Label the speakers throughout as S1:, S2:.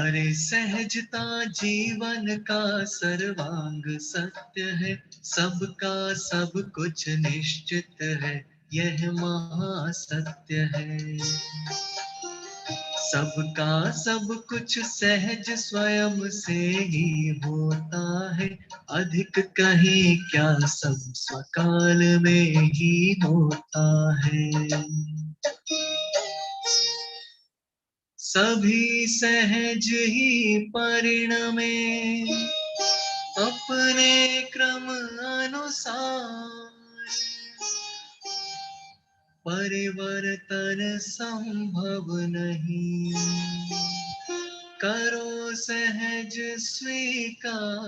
S1: अरे सहजता जीवन का सर्वांग सत्य है, सबका सब कुछ निश्चित है, यह महासत्य है। सबका सब कुछ सहज स्वयं से ही होता है, अधिक कहीं क्या सब स्वकाल में ही होता है। सभी सहज ही परिणमे अपने क्रम अनुसार, परिवर्तन संभव नहीं, करो सहज स्वीकार।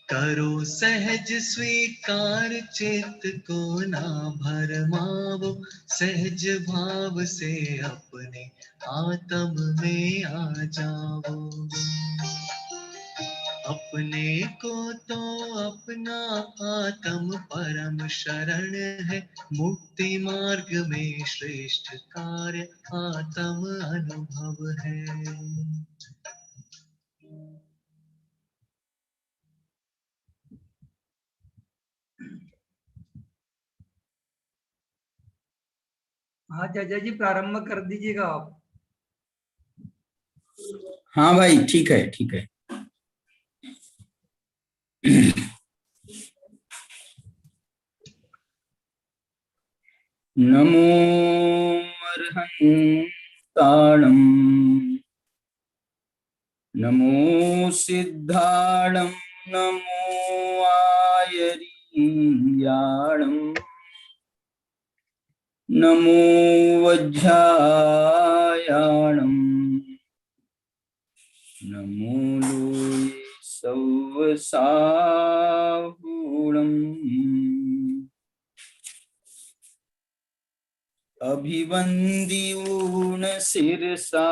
S1: करो सहज स्वीकार, चित्त को ना भरमावो, सहज भाव से अपने आत्म में आ जाओ। अपने को तो अपना आत्म परम शरण है, मुक्ति मार्ग में श्रेष्ठ कार्य आत्म अनुभव है।
S2: हाँ चाचा जी, प्रारंभ कर दीजिएगा आप।
S3: हाँ भाई, ठीक है ठीक है। नमो अर्हन्ताणं, नमो सिद्धाणं, नमो आयर्याणं, नमो वज्रायाणं, नमो लोये सवसाहूणम्। अभिवन्द्यून शिरसा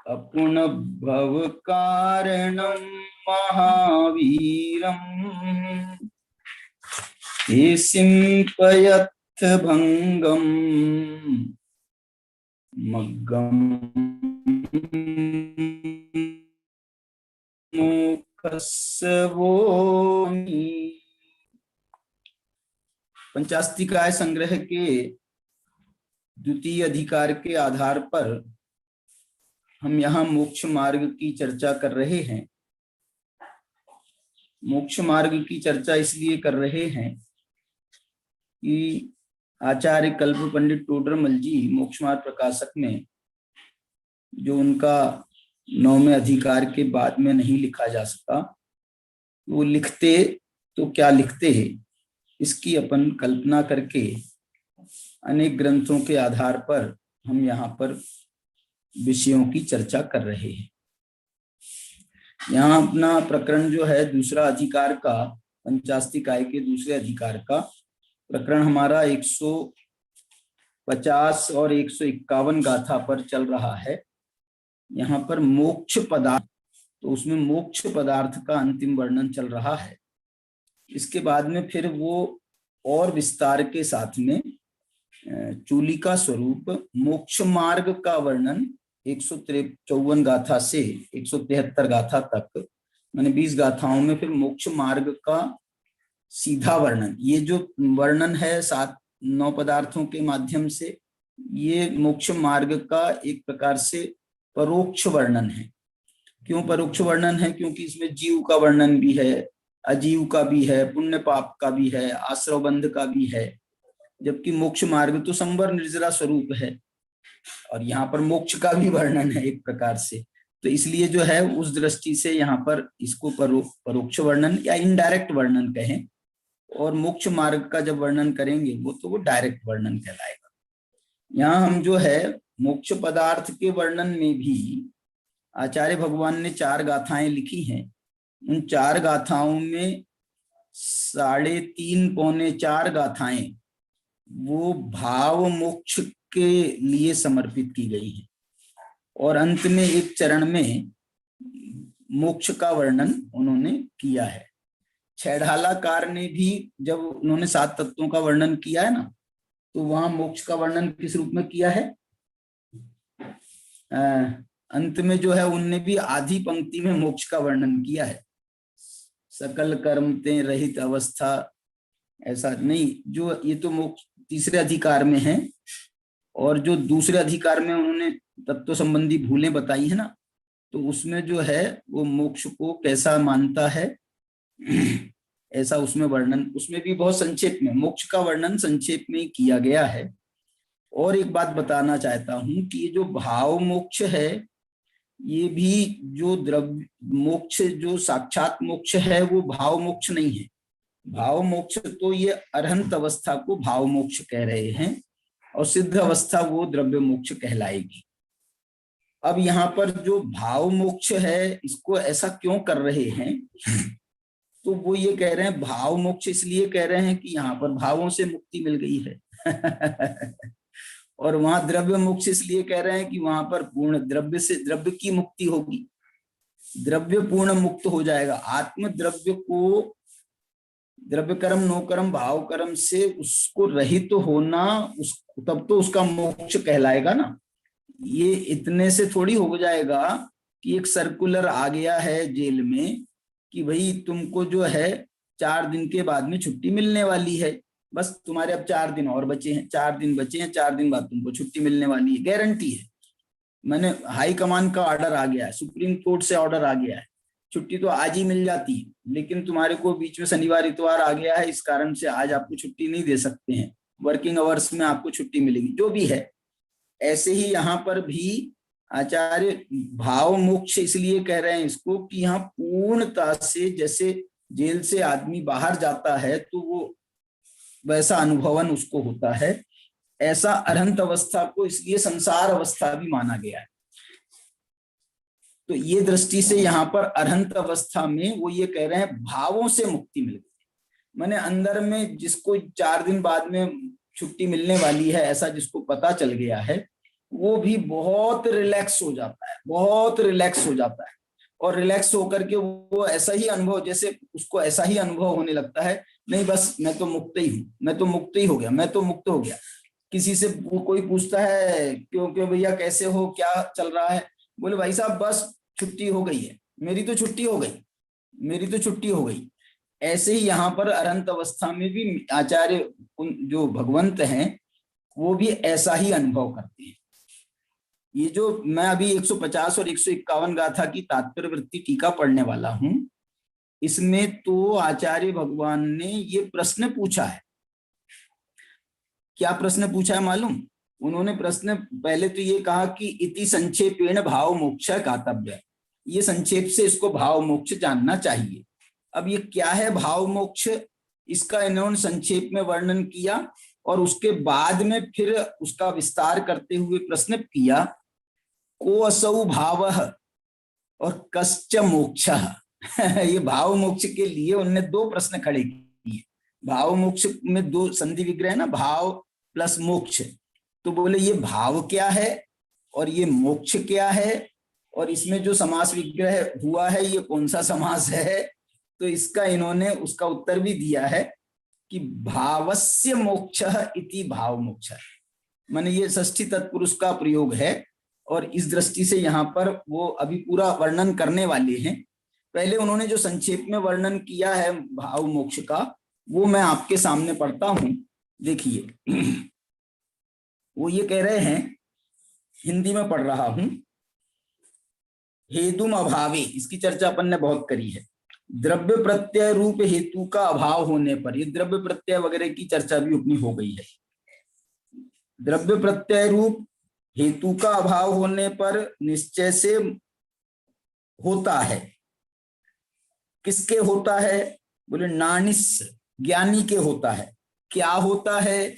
S3: अपुनभव कारणं महावीरम्, हे सिंपयथ भंगम मग्गम मुखस्वोमि। पंचास्तिकाय संग्रह के द्वितीय अधिकार के आधार पर हम यहाँ मोक्ष मार्ग की चर्चा कर रहे हैं। मोक्ष मार्ग की चर्चा इसलिए कर रहे हैं कि आचार्य कल्प पंडित टोडरमल जी मोक्ष मार्ग प्रकाशक में जो उनका 9वें अधिकार के बाद में नहीं लिखा जा सका, वो लिखते तो क्या लिखते हैं, इसकी अपन कल्पना करके अनेक ग्रंथों के आधार पर हम यहाँ पर विषयों की चर्चा कर रहे हैं। यहाँ अपना प्रकरण जो है दूसरा अधिकार का, पंचास्तिकाय के दूसरे अधिकार का प्रकरण हमारा 150 और 151 गाथा पर चल रहा है। यहाँ पर मोक्ष पदार्थ, तो उसमें मोक्ष पदार्थ का अंतिम वर्णन चल रहा है। इसके बाद में फिर वो और विस्तार के साथ में चूलिका स्वरूप मोक्ष मार्ग का वर्णन 154 गाथा से 173 गाथा तक, मैंने 20 गाथाओं में फिर मोक्ष मार्ग का सीधा वर्णन, ये जो वर्णन है 7-9 पदार्थों के माध्यम से, ये मोक्ष मार्ग का एक प्रकार से परोक्ष वर्णन है। क्यों परोक्ष वर्णन है? क्योंकि इसमें जीव का वर्णन भी है, अजीव का भी है, पुण्य पाप का भी है, आश्रव बंध का भी है, जबकि मोक्ष मार्ग तो संवर निर्जरा स्वरूप है और यहाँ पर मोक्ष का भी वर्णन है एक प्रकार से। तो इसलिए जो है उस दृष्टि से यहाँ पर इसको परोक्ष वर्णन या इनडायरेक्ट वर्णन कहें, और मोक्ष मार्ग का जब वर्णन करेंगे वो डायरेक्ट वर्णन कहलाएगा। यहाँ हम जो है मोक्ष पदार्थ के वर्णन में भी आचार्य भगवान ने 4 गाथाएं लिखी हैं। उन 4 गाथाओं में 3.5-4 गाथाएं वो भाव मोक्ष के लिए समर्पित की गई है, और अंत में एक चरण में मोक्ष का वर्णन उन्होंने किया है। छैढालाकार ने भी जब उन्होंने 7 तत्वों का वर्णन किया है ना, तो वहां मोक्ष का वर्णन किस रूप में किया है? अंत में जो है उनने भी आधी पंक्ति में मोक्ष का वर्णन किया है। सकल कर्म ते रहित अवस्था, ऐसा नहीं, जो ये तो मोक्ष तीसरे अधिकार में है, और जो दूसरे अधिकार में उन्होंने तत्व संबंधी भूलें बताई है ना, तो उसमें जो है वो मोक्ष को कैसा मानता है ऐसा उसमें वर्णन, उसमें भी बहुत संक्षेप में मोक्ष का वर्णन संक्षेप में किया गया है। और एक बात बताना चाहता हूं कि ये जो भाव मोक्ष है, ये भी जो द्रव्य मोक्ष, जो साक्षात मोक्ष है, वो भाव मोक्ष नहीं है। भाव मोक्ष तो ये अरहंत अवस्था को भाव मोक्ष कह रहे हैं, और सिद्ध अवस्था वो द्रव्य मोक्ष कहलाएगी। अब यहाँ पर जो भाव मोक्ष है, इसको ऐसा क्यों कर रहे हैं? तो वो ये कह रहे हैं भाव मोक्ष इसलिए कह रहे हैं कि यहाँ पर भावों से मुक्ति मिल गई है और वहां द्रव्य मोक्ष इसलिए कह रहे हैं कि वहां पर पूर्ण द्रव्य से द्रव्य की मुक्ति होगी, द्रव्य पूर्ण मुक्त हो जाएगा। आत्म द्रव्य को द्रव्य कर्म नो कर्म भाव कर्म से उसको रहित तो होना, उस तब तो उसका मोक्ष कहलाएगा ना। ये इतने से थोड़ी हो जाएगा कि एक सर्कुलर आ गया है जेल में कि भाई तुमको जो है 4 दिन के बाद में छुट्टी मिलने वाली है, बस तुम्हारे अब 4 दिन और बचे हैं, 4 दिन बचे हैं, 4 दिन बाद तुमको छुट्टी मिलने वाली है, गारंटी है। मैंने हाई कमान का ऑर्डर आ गया है, सुप्रीम कोर्ट से ऑर्डर आ गया है, छुट्टी तो आज ही मिल जाती है, लेकिन तुम्हारे को बीच में शनिवार इतवार आ गया है, इस कारण से आज आपको छुट्टी नहीं दे सकते हैं, वर्किंग आवर्स में आपको छुट्टी मिलेगी, जो भी है। ऐसे ही यहाँ पर भी आचार्य भाव मोक्ष इसलिए कह रहे हैं इसको कि यहाँ पूर्णता से, जैसे जेल से आदमी बाहर जाता है तो वो वैसा अनुभवन उसको होता है, ऐसा अरहंत अवस्था को इसलिए संसार अवस्था भी माना गया है। तो ये दृष्टि से यहाँ पर अरहंत अवस्था में वो ये कह रहे हैं भावों से मुक्ति मिल गई। मैंने अंदर में जिसको 4 दिन बाद में छुट्टी मिलने वाली है, ऐसा जिसको पता चल गया है, वो भी बहुत रिलैक्स हो जाता है, बहुत रिलैक्स हो जाता है। और रिलैक्स होकर के वो ऐसा ही अनुभव, जैसे उसको ऐसा ही अनुभव होने लगता है, नहीं बस मैं तो मुक्त ही हूँ, मैं तो मुक्त ही हो गया, मैं तो मुक्त हो गया। किसी से कोई पूछता है क्यों भैया कैसे हो, क्या चल रहा है, बोले भाई साहब बस छुट्टी हो गई है, मेरी तो छुट्टी हो गई, मेरी तो छुट्टी हो गई। ऐसे ही यहाँ पर अरहंत अवस्था में भी आचार्य जो भगवंत हैं वो भी ऐसा ही अनुभव करते हैं। ये जो मैं अभी 150 और 151 गाथा की तात्पर्य वृत्ति टीका पढ़ने वाला हूं, इसमें तो आचार्य भगवान ने ये प्रश्न पूछा है। क्या प्रश्न पूछा है मालूम? उन्होंने प्रश्न पहले तो ये कहा कि इति संक्षेपेण भाव मोक्ष गातव्य, ये संक्षेप से इसको भाव मोक्ष जानना चाहिए। अब ये क्या है भाव मोक्ष, इसका इन्होंने संक्षेप में वर्णन किया और उसके बाद में फिर उसका विस्तार करते हुए प्रश्न किया, को असौ भाव और कश्च मोक्ष ये भाव मोक्ष के लिए उन्होंने 2 प्रश्न खड़े किए। भाव मोक्ष में 2 संधि विग्रह ना, भाव प्लस मोक्ष, तो बोले ये भाव क्या है और ये मोक्ष क्या है, और इसमें जो समास विग्रह हुआ है ये कौन सा समास है। तो इसका इन्होंने उसका उत्तर भी दिया है कि भावस्य मोक्ष इति भाव मोक्ष, माने ये षष्ठी तत्पुरुष का प्रयोग है। और इस दृष्टि से यहाँ पर वो अभी पूरा वर्णन करने वाले हैं। पहले उन्होंने जो संक्षेप में वर्णन किया है भाव मोक्ष का, वो मैं आपके सामने पढ़ता हूं, देखिए। वो ये कह रहे हैं, हिंदी में पढ़ रहा हूं, हेतुम अभावे, इसकी चर्चा अपन ने बहुत करी है। द्रव्य प्रत्यय रूप हेतु का अभाव होने पर, ये द्रव्य प्रत्यय वगैरह की चर्चा भी अपनी हो गई है। द्रव्य प्रत्यय रूप हेतु का अभाव होने पर निश्चय से होता है। किसके होता है? बोले नानिस, ज्ञानी के होता है। क्या होता है?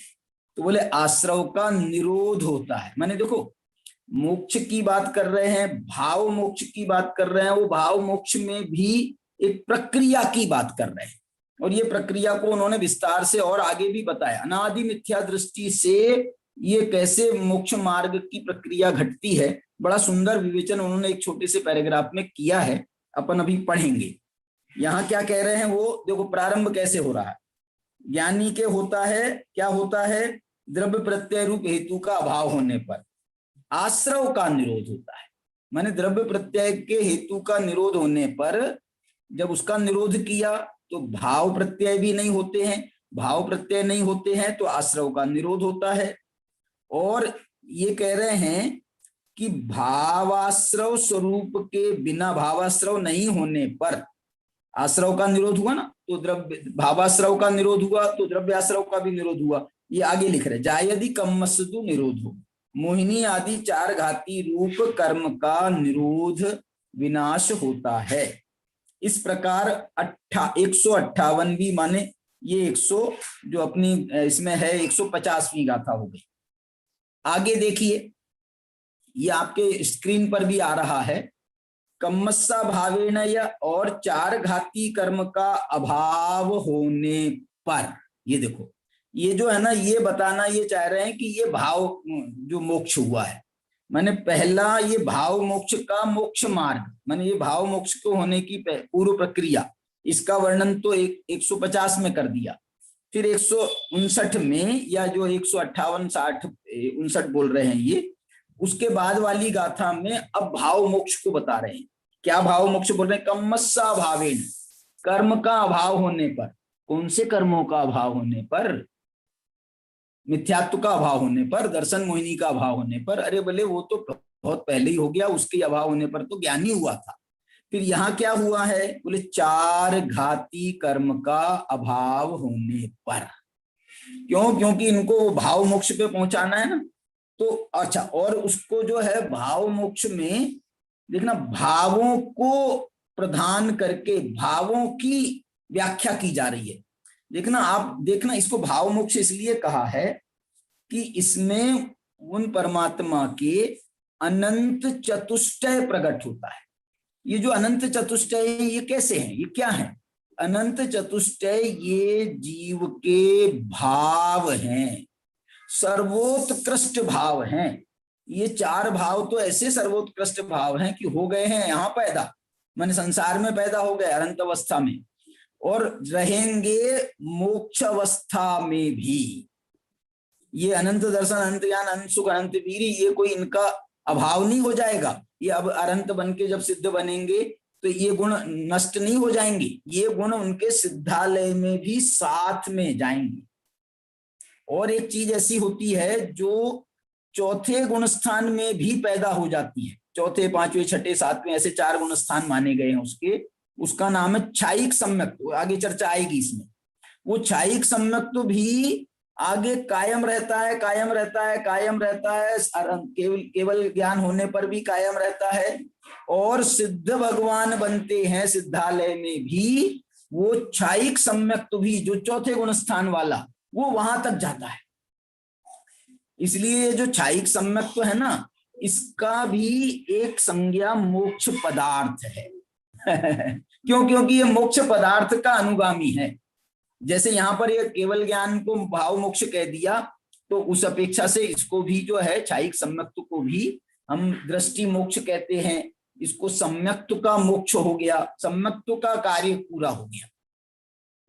S3: तो बोले आश्रव का निरोध होता है। माने देखो, मोक्ष की बात कर रहे हैं, भाव मोक्ष की बात कर रहे हैं, वो भाव मोक्ष में भी एक प्रक्रिया की बात कर रहे हैं, और ये प्रक्रिया को उन्होंने विस्तार से और आगे भी बताया। अनादि मिथ्या दृष्टि से ये कैसे मोक्ष मार्ग की प्रक्रिया घटती है, बड़ा सुंदर विवेचन उन्होंने एक छोटे से पैराग्राफ में किया है, अपन अभी पढ़ेंगे। यहाँ क्या कह रहे हैं वो देखो, प्रारंभ कैसे हो रहा है। ज्ञानी के होता है, क्या होता है? द्रव्य प्रत्यय रूप हेतु का अभाव होने पर आश्रव का निरोध होता है। माने द्रव्य प्रत्यय के हेतु का निरोध होने पर जब उसका निरोध किया तो भाव प्रत्यय भी नहीं होते हैं, भाव प्रत्यय नहीं होते हैं तो आश्रव का निरोध होता है। और ये कह रहे हैं कि भावाश्रव स्वरूप के बिना, भावाश्रव नहीं होने पर आश्रव का निरोध हुआ ना, तो द्रव्य भावाश्रव का निरोध हुआ तो द्रव्याश्रव का भी निरोध हुआ। ये आगे लिख रहे जायदि कम्मस्तु निरोधो मोहिनी आदि चार घाती रूप कर्म का निरोध विनाश होता है। इस प्रकार 158वीं माने ये 100 जो अपनी इसमें है 150वीं गाथा हो गई। आगे देखिए, ये आपके स्क्रीन पर भी आ रहा है। कम्मस्सा भावेन या और चार घाती कर्म का अभाव होने पर, ये देखो ये जो है ना, ये बताना ये चाह रहे हैं कि ये भाव जो मोक्ष हुआ है, माने पहला ये भाव मोक्ष का मोक्ष मार्ग, माने ये भाव मोक्ष को होने की पूर्व प्रक्रिया, इसका वर्णन तो 150 में कर दिया। फिर 159 में या जो 158, 60, 59 बोल रहे हैं ये, उसके बाद वाली गाथा में अब भाव मोक्ष को बता रहे हैं। क्या भाव मोक्ष बोल रहे हैं? कम्मस्सा भावेन, कर्म का अभाव होने पर। कौन से कर्मों का अभाव होने पर? मिथ्यात्व का अभाव होने पर, दर्शन मोहिनी का अभाव होने पर। अरे बोले वो तो बहुत पहले ही हो गया, उसके अभाव होने पर तो ज्ञानी हुआ था। फिर यहाँ क्या हुआ है? बोले चार घाती कर्म का अभाव होने पर। क्यों? क्योंकि इनको वो भाव मोक्ष पे पहुंचाना है ना। तो अच्छा, और उसको जो है भाव मोक्ष में देखना, भावों को प्रधान करके भावों की व्याख्या की जा रही है। देखना, आप देखना, इसको भाव मोक्ष इसलिए कहा है कि इसमें उन परमात्मा के अनंत चतुष्टय प्रकट होता है। ये जो अनंत चतुष्टय है ये कैसे है, ये क्या है? अनंत चतुष्टय ये जीव के भाव हैं, सर्वोत्कृष्ट भाव हैं। ये चार भाव तो ऐसे सर्वोत्कृष्ट भाव हैं कि हो गए हैं यहाँ पैदा, माने संसार में पैदा हो गए अनंत अवस्था में, और रहेंगे मोक्ष अवस्था में भी। ये अनंत दर्शन, अनंत ज्ञान, अनंत सुख, अनंत वीर्य, ये कोई इनका अभाव नहीं हो जाएगा। ये अब अनंत बन के जब सिद्ध बनेंगे तो ये गुण नष्ट नहीं हो जाएंगे, ये गुण उनके सिद्धालय में भी साथ में जाएंगे। और एक चीज ऐसी होती है जो चौथे गुण स्थान में भी पैदा हो जाती है, चौथे, पांचवें, छठे, सातवें, ऐसे चार गुण स्थान माने गए हैं उसके। उसका नाम है छायिक सम्यक, आगे चर्चा आएगी इसमें। वो छायिक सम्यक तो भी आगे कायम रहता है, कायम रहता है, कायम रहता है, केवल ज्ञान होने पर भी कायम रहता है। और सिद्ध भगवान बनते हैं सिद्धालय में भी, वो छायिक सम्यक तो भी जो चौथे गुण स्थान वाला, वो वहां तक जाता है। इसलिए जो छायिक सम्यक तो है ना, इसका भी एक संज्ञा मोक्ष पदार्थ है। क्यों? क्योंकि ये मोक्ष पदार्थ का अनुगामी है। जैसे यहाँ पर ये केवल ज्ञान को भाव मोक्ष कह दिया, तो उस अपेक्षा से इसको भी जो है छायिक सम्यक्त्व को भी हम दृष्टि मोक्ष कहते हैं। इसको सम्यक्त्व का मोक्ष हो गया, सम्यक्त्व का कार्य पूरा हो गया,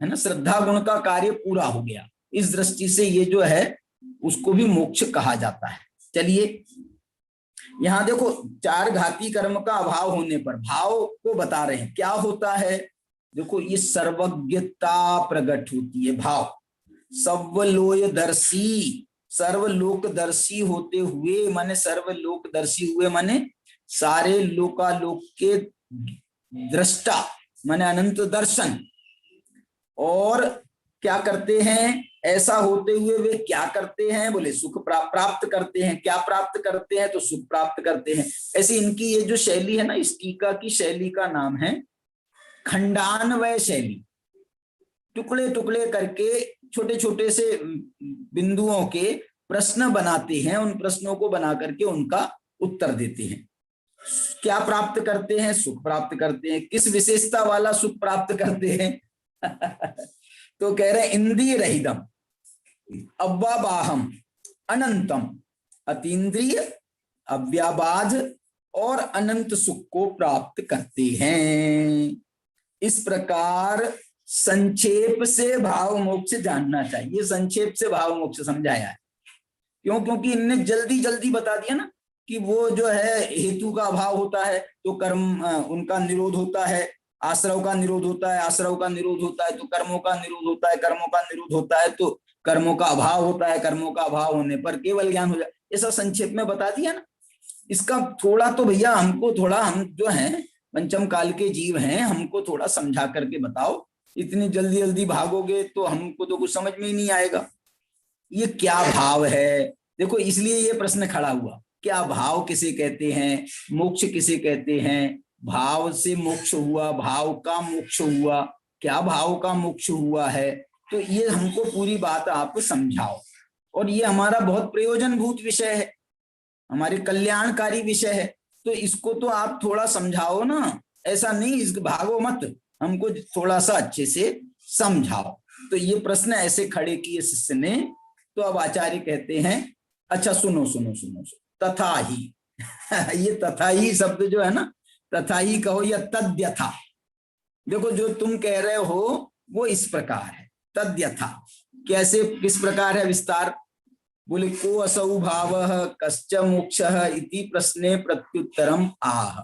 S3: है ना, श्रद्धा गुण का कार्य पूरा हो गया। इस दृष्टि से ये जो है उसको भी मोक्ष कहा जाता है। चलिए यहाँ देखो, चार घाती कर्म का अभाव होने पर भाव को बता रहे हैं। क्या होता है? देखो, ये सर्वज्ञता प्रकट होती है भाव। सर्वलोकदर्शी, सर्वलोकदर्शी होते हुए, माने सर्वलोकदर्शी हुए माने सारे लोकालोक के दृष्टा, माने अनंत दर्शन। और क्या करते हैं? ऐसा होते हुए वे क्या करते हैं? बोले सुख प्राप्त करते हैं। क्या प्राप्त करते हैं? तो सुख प्राप्त करते हैं। ऐसी इनकी ये जो शैली है ना, इस टीका की शैली का नाम है खंडान्वय शैली। टुकड़े टुकड़े करके छोटे छोटे से बिंदुओं के प्रश्न बनाते हैं, उन प्रश्नों को बना करके उनका उत्तर देते हैं। क्या प्राप्त करते हैं? सुख प्राप्त करते हैं। किस विशेषता वाला सुख प्राप्त करते हैं? तो कह रहे इंद्रिय रहितम, अव्याबाहम, अनंतम, अतीन्द्रिय, अव्याबाध और अनंत सुख को प्राप्त करते हैं। इस प्रकार संक्षेप से भाव मोक्ष जानना चाहिए। संक्षेप से भाव मोक्ष समझाया है। क्यों? क्योंकि इनने जल्दी जल्दी बता दिया ना कि वो जो है हेतु का अभाव होता है तो कर्म उनका निरोध होता है, आश्रव का निरोध होता है, आश्रव का निरोध होता है तो कर्मों का निरोध होता है, कर्मों का निरोध होता है तो कर्मों का अभाव होता है, कर्मों का अभाव होने पर केवल ज्ञान हो जाए, ऐसा संक्षेप में बता दिया ना। इसका थोड़ा तो भैया हमको थोड़ा, हम जो हैं पंचम काल के जीव हैं, हमको थोड़ा समझा करके बताओ, इतनी जल्दी जल्दी भागोगे तो हमको तो कुछ समझ में ही नहीं आएगा। ये क्या भाव है? देखो इसलिए ये प्रश्न खड़ा हुआ, क्या भाव किसे कहते हैं, मोक्ष किसे कहते हैं, भाव से मोक्ष हुआ, भाव का मोक्ष हुआ, क्या भाव का मोक्ष हुआ है, तो ये हमको पूरी बात आप समझाओ। और ये हमारा बहुत प्रयोजनभूत विषय है, हमारे कल्याणकारी विषय है, तो इसको तो आप थोड़ा समझाओ ना, ऐसा नहीं इस भागो मत, हमको थोड़ा सा अच्छे से समझाओ। तो ये प्रश्न ऐसे खड़े किए शिष्य ने, तो अब आचार्य कहते हैं अच्छा सुनो सुनो सुनो, तथा ही ये तथा ही शब्द जो है ना, तथा ही कहो या तद्यथा, देखो जो तुम कह रहे हो वो इस प्रकार है, तद्यथा कैसे, किस प्रकार है विस्तार, बोले को असौ भावः कश्च मोक्षः इति प्रश्ने प्रत्युत्तरम आह।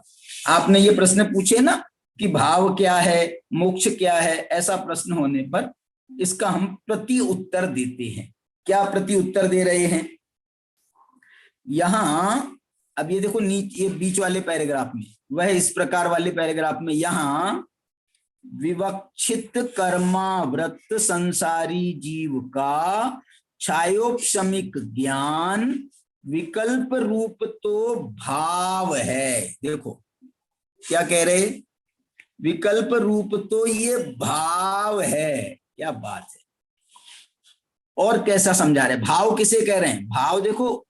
S3: आपने ये प्रश्न पूछे ना कि भाव क्या है, मोक्ष क्या है, ऐसा प्रश्न होने पर इसका हम प्रति उत्तर देते हैं। क्या प्रति उत्तर दे रहे हैं? यहां अब ये देखो नीचे, ये बीच वाले पैराग्राफ में, वह इस प्रकार वाले पैराग्राफ में, यहां विवक्षित कर्माव्रत संसारी जीव का छायोपशमिक ज्ञान विकल्प रूप तो भाव है। देखो क्या कह रहे, विकल्प रूप तो ये भाव है। क्या बात है! और कैसा समझा रहे, भाव किसे कह रहे हैं? भाव देखो,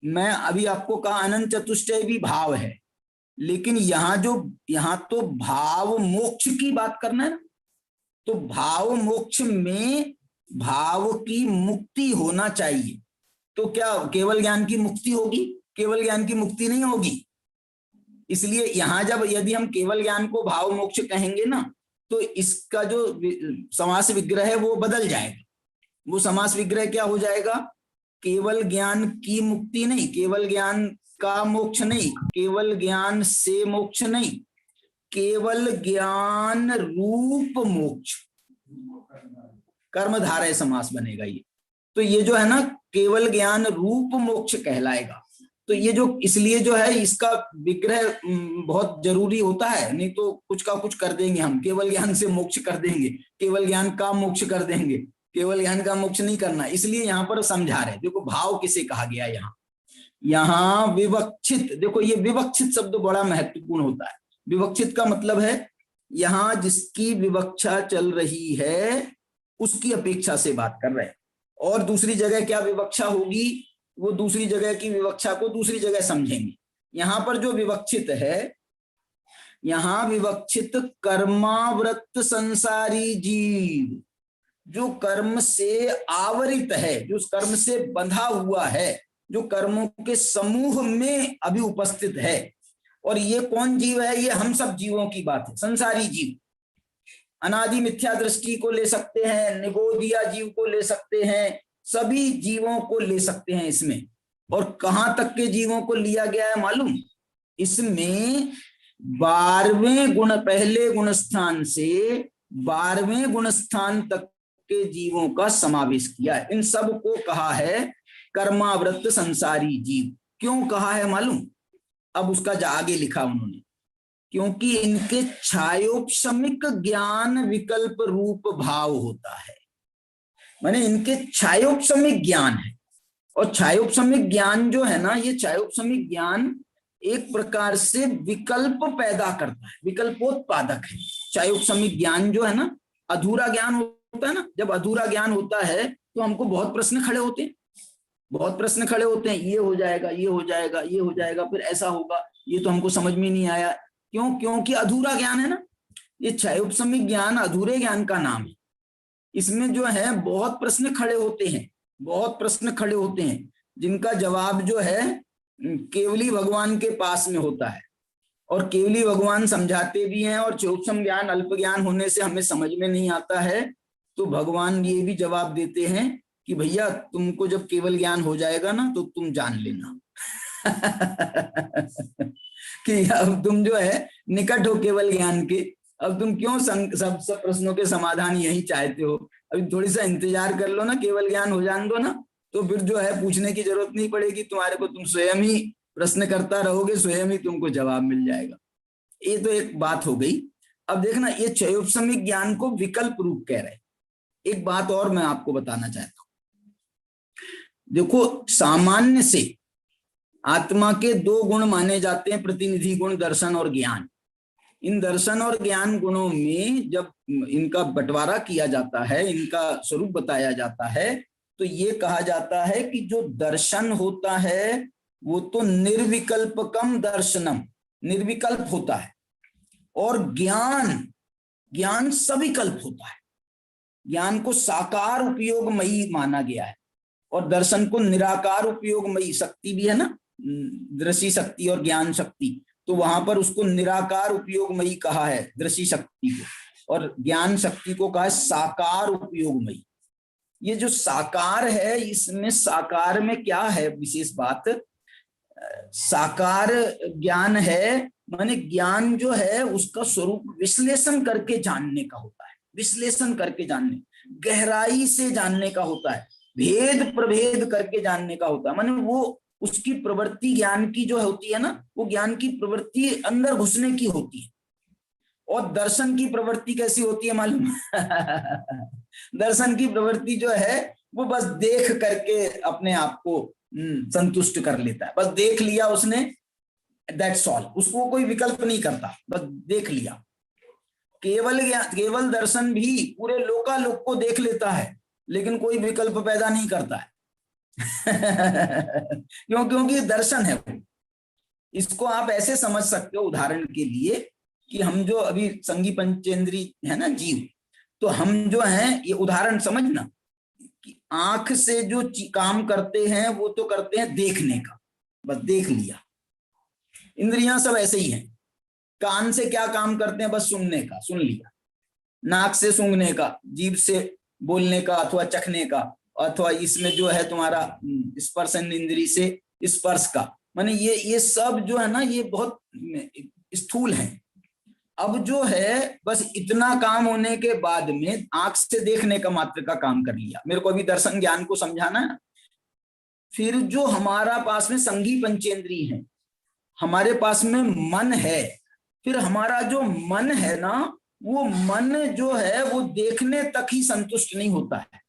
S3: मैं अभी आपको कहा अनंत चतुष्टय भी भाव है, लेकिन यहाँ तो भाव मोक्ष की बात करना है ना, तो भाव मोक्ष में भाव की मुक्ति होना चाहिए। तो क्या केवल ज्ञान की मुक्ति होगी? केवल ज्ञान की मुक्ति नहीं होगी। इसलिए यहां जब यदि हम केवल ज्ञान को भाव मोक्ष कहेंगे ना, तो इसका जो समास विग्रह है वो बदल जाएगा। वो समास विग्रह क्या हो जाएगा? केवल ज्ञान की मुक्ति नहीं, केवल ज्ञान का मोक्ष नहीं, केवल ज्ञान से मोक्ष नहीं, केवल ज्ञान रूप मोक्ष, कर्मधारय समास बनेगा ये। तो ये जो है ना केवल ज्ञान रूप मोक्ष कहलाएगा। तो ये जो इसलिए जो है इसका विग्रह बहुत जरूरी होता है, नहीं तो कुछ का कुछ कर देंगे हम, केवल ज्ञान से मोक्ष कर देंगे, केवल ज्ञान का मोक्ष कर देंगे, केवल ज्ञान का मोक्ष नहीं करना। इसलिए यहाँ पर समझा रहे, देखो भाव किसे कहा गया यहाँ विवक्षित। देखो ये विवक्षित शब्द बड़ा महत्वपूर्ण होता है। विवक्षित का मतलब है यहाँ जिसकी विवक्षा चल रही है उसकी अपेक्षा से बात कर रहे हैं, और दूसरी जगह क्या विवक्षा होगी वो दूसरी जगह की विवक्षा को दूसरी जगह समझेंगे। यहाँ पर जो विवक्षित है, यहाँ विवक्षित कर्माव्रत संसारी जीव, जो कर्म से आवरित है, जो कर्म से बंधा हुआ है, जो कर्मों के समूह में अभी उपस्थित है। और ये कौन जीव है? ये हम सब जीवों की बात है, संसारी जीव। अनादि मिथ्या दृष्टि को ले सकते हैं, निगोदिया जीव को ले सकते हैं, सभी जीवों को ले सकते हैं इसमें। और कहां तक के जीवों को लिया गया है मालूम? इसमें 12वें गुण, पहले गुण स्थान से 12वें गुण स्थान तक के जीवों का समावेश किया है। इन सब को कहा है कर्माव्रत संसारी जीव। क्यों कहा है मालूम? अब उसका आगे लिखा उन्होंने, क्योंकि इनके छायोपशमिक ज्ञान विकल्प रूप भाव होता है। माने इनके छायोपशमिक ज्ञान है, और छायोपशमिक ज्ञान जो है ना, ये छायोपशमिक ज्ञान एक प्रकार से विकल्प पैदा करता है, विकल्पोत्पादक है। छायोपशमिक ज्ञान जो है ना, अधूरा ज्ञान होता है ना, जब अधूरा ज्ञान होता है तो हमको बहुत प्रश्न खड़े होते हैं, बहुत प्रश्न खड़े होते हैं, ये हो जाएगा, ये हो जाएगा, ये हो जाएगा, फिर ऐसा होगा, ये तो हमको समझ में नहीं आया। क्यों? क्योंकि अधूरा ज्ञान है ना। ये छायोपशमिक ज्ञान अधूरे ज्ञान का नाम है। इसमें जो है बहुत प्रश्न खड़े होते हैं, बहुत प्रश्न खड़े होते हैं, जिनका जवाब जो है केवली भगवान के पास में होता है, और केवली भगवान समझाते भी हैं। और छायोपशम ज्ञान अल्प ज्ञान होने से हमें समझ में नहीं आता है, तो भगवान ये भी जवाब देते हैं कि भैया तुमको जब केवल ज्ञान हो जाएगा ना तो तुम जान लेना कि अब तुम जो है निकट हो केवल ज्ञान के, अब तुम क्यों सब प्रश्नों के समाधान यही चाहते हो, अभी थोड़ी सा इंतजार कर लो ना, केवल ज्ञान हो जान दो ना, तो फिर जो है पूछने की जरूरत नहीं पड़ेगी तुम्हारे को, तुम स्वयं ही प्रश्न करता रहोगे, स्वयं ही तुमको जवाब मिल जाएगा। ये तो एक बात हो गई। अब देखना, ये चयोपसमिक ज्ञान को विकल्प रूप कह रहे। एक बात और मैं आपको बताना चाहता हूं, देखो सामान्य से आत्मा के दो गुण माने जाते हैं, प्रतिनिधि गुण, दर्शन और ज्ञान। इन दर्शन और ज्ञान गुणों में जब इनका बंटवारा किया जाता है, इनका स्वरूप बताया जाता है, तो ये कहा जाता है कि जो दर्शन होता है वो तो निर्विकल्पकम दर्शनम, निर्विकल्प होता है, और ज्ञान सविकल्प होता है। ज्ञान को साकार उपयोगमयी माना गया है, और दर्शन को निराकार उपयोगमयी, शक्ति भी है ना, दृष्टि शक्ति और ज्ञान शक्ति, तो वहां पर उसको निराकार उपयोगमयी कहा है दृष्टि शक्ति को, और ज्ञान शक्ति को कहा है साकार उपयोगमयी। ये जो साकार है, इसमें साकार में क्या है विशेष बात, साकार ज्ञान है, माने ज्ञान जो है उसका स्वरूप विश्लेषण करके जानने का होता है, विश्लेषण करके जानने, गहराई से जानने का होता है, भेद प्रभेद करके जानने का होता है। माने वो उसकी प्रवृत्ति ज्ञान की जो होती है ना, वो ज्ञान की प्रवृत्ति अंदर घुसने की होती है। और दर्शन की प्रवृत्ति कैसी होती है मालूम दर्शन की प्रवृत्ति जो है वो बस देख करके अपने आप को संतुष्ट कर लेता है, बस देख लिया उसने, दैट्स ऑल, उसको कोई विकल्प नहीं करता, बस देख लिया। केवल दर्शन भी पूरे लोकालोक को देख लेता है, लेकिन कोई विकल्प पैदा नहीं करता है क्योंकि दर्शन है। इसको आप ऐसे समझ सकते हो उदाहरण के लिए कि हम जो अभी संगी पंचेंद्री है ना जीव, तो हम जो हैं, ये उदाहरण समझना कि आंख से जो काम करते हैं वो तो करते हैं देखने का, बस देख लिया। इंद्रियां सब ऐसे ही हैं। कान से क्या काम करते हैं, बस सुनने का, सुन लिया। नाक से सूंघने का, जीभ से बोलने का अथवा चखने का, अथवा इसमें जो है तुम्हारा स्पर्शन इंद्री से स्पर्श का, माने ये सब जो है ना, ये बहुत स्थूल है। अब जो है बस इतना काम होने के बाद में आंख से देखने का मात्र का काम कर लिया, मेरे को अभी दर्शन ज्ञान को समझाना है। फिर जो हमारा पास में संगी पंचेंद्री है, हमारे पास में मन है, फिर हमारा जो मन है ना, वो मन जो है वो देखने तक ही संतुष्ट नहीं होता है,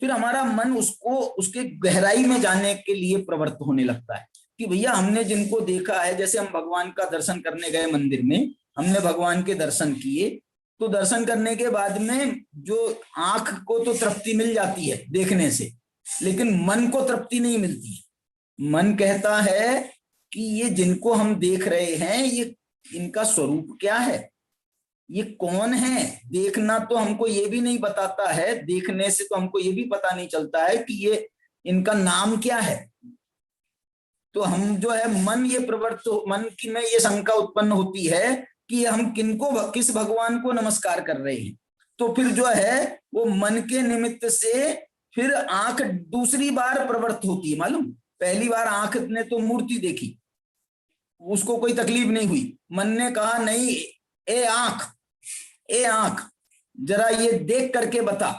S3: फिर हमारा मन उसको उसके गहराई में जाने के लिए प्रवृत्त होने लगता है कि भैया हमने जिनको देखा है, जैसे हम भगवान का दर्शन करने गए मंदिर में, हमने भगवान के दर्शन किए, तो दर्शन करने के बाद में जो आंख को तो तृप्ति मिल जाती है देखने से, लेकिन मन को तृप्ति नहीं मिलती है। मन कहता है कि ये जिनको हम देख रहे हैं, ये इनका स्वरूप क्या है, ये कौन है। देखना तो हमको ये भी नहीं बताता है, देखने से तो हमको ये भी पता नहीं चलता है कि ये इनका नाम क्या है। तो हम जो है मन, ये प्रवृत्त, मन की में ये शंका उत्पन्न होती है कि हम किस भगवान को नमस्कार कर रहे हैं। तो फिर जो है वो मन के निमित्त से फिर आंख दूसरी बार प्रवृत्त होती है, मालूम। पहली बार आंख ने तो मूर्ति देखी, उसको कोई तकलीफ नहीं हुई, मन ने कहा नहीं, ए आंख जरा ये देख करके बता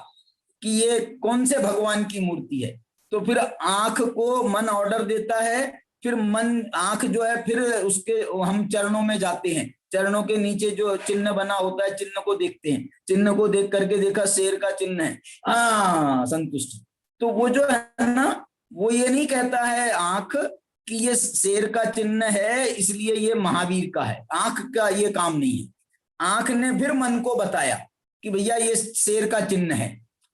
S3: कि ये कौन से भगवान की मूर्ति है। तो फिर आंख को मन ऑर्डर देता है, फिर मन, आंख जो है फिर उसके, हम चरणों में जाते हैं, चरणों के नीचे जो चिन्ह बना होता है, चिन्ह को देखते हैं, चिन्ह को देख करके देखा शेर का चिन्ह है, संतुष्ट। तो वो जो है ना, वो ये नहीं कहता है आंख कि ये शेर का चिन्ह है इसलिए ये महावीर का है, आंख का ये काम नहीं है। आंख ने फिर मन को बताया कि भैया ये शेर का चिन्ह है,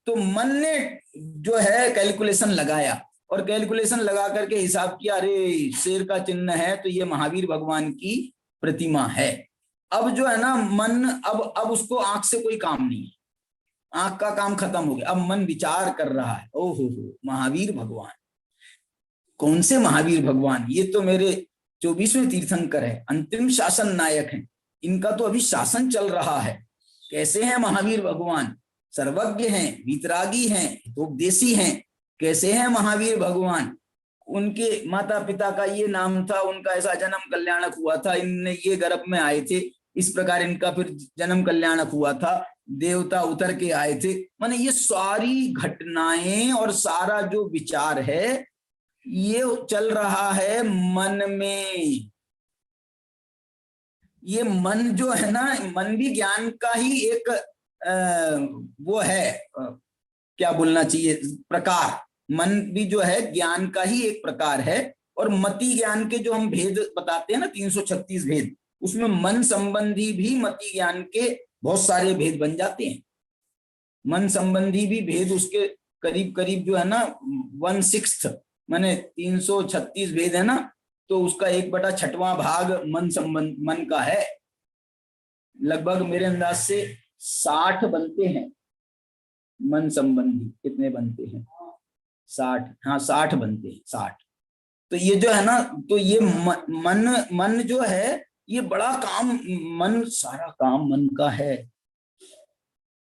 S3: तो मन ने जो है कैलकुलेशन लगाया, और कैलकुलेशन लगा करके हिसाब किया, अरे शेर का चिन्ह है तो ये महावीर भगवान की प्रतिमा है। अब जो है ना मन, अब उसको आंख से कोई काम नहीं है, आंख का काम खत्म हो गया। अब मन विचार कर रहा है, ओहो महावीर भगवान, कौन से महावीर भगवान, ये तो मेरे 24वें तीर्थंकर है, अंतिम शासन नायक हैं, इनका तो अभी शासन चल रहा है। कैसे हैं महावीर भगवान, सर्वज्ञ हैं, वीतरागी हैं, हितोपदेशी हैं, कैसे हैं महावीर भगवान, उनके माता पिता का ये नाम था, उनका ऐसा जन्म कल्याणक हुआ था, इनने ये गर्भ में आए थे, इस प्रकार इनका फिर जन्म कल्याणक हुआ था, देवता उतर के आए थे। माने ये सारी घटनाएं और सारा जो विचार है ये चल रहा है मन में। ये मन जो है ना, मन भी ज्ञान का ही एक वो है, क्या बोलना चाहिए, प्रकार। मन भी जो है ज्ञान का ही एक प्रकार है। और मति ज्ञान के जो हम भेद बताते हैं ना, 336 भेद, उसमें मन संबंधी भी मति ज्ञान के बहुत सारे भेद बन जाते हैं। मन संबंधी भी भेद उसके करीब करीब जो है ना 1/6, माने 336 भेद है ना, तो उसका 1/6वां भाग मन का है। लगभग मेरे अंदाज से 60 बनते हैं मन संबंधी। कितने बनते हैं? 60। हाँ 60 बनते हैं, 60। तो ये जो है ना, तो ये मन जो है ये बड़ा काम, मन सारा काम मन का है।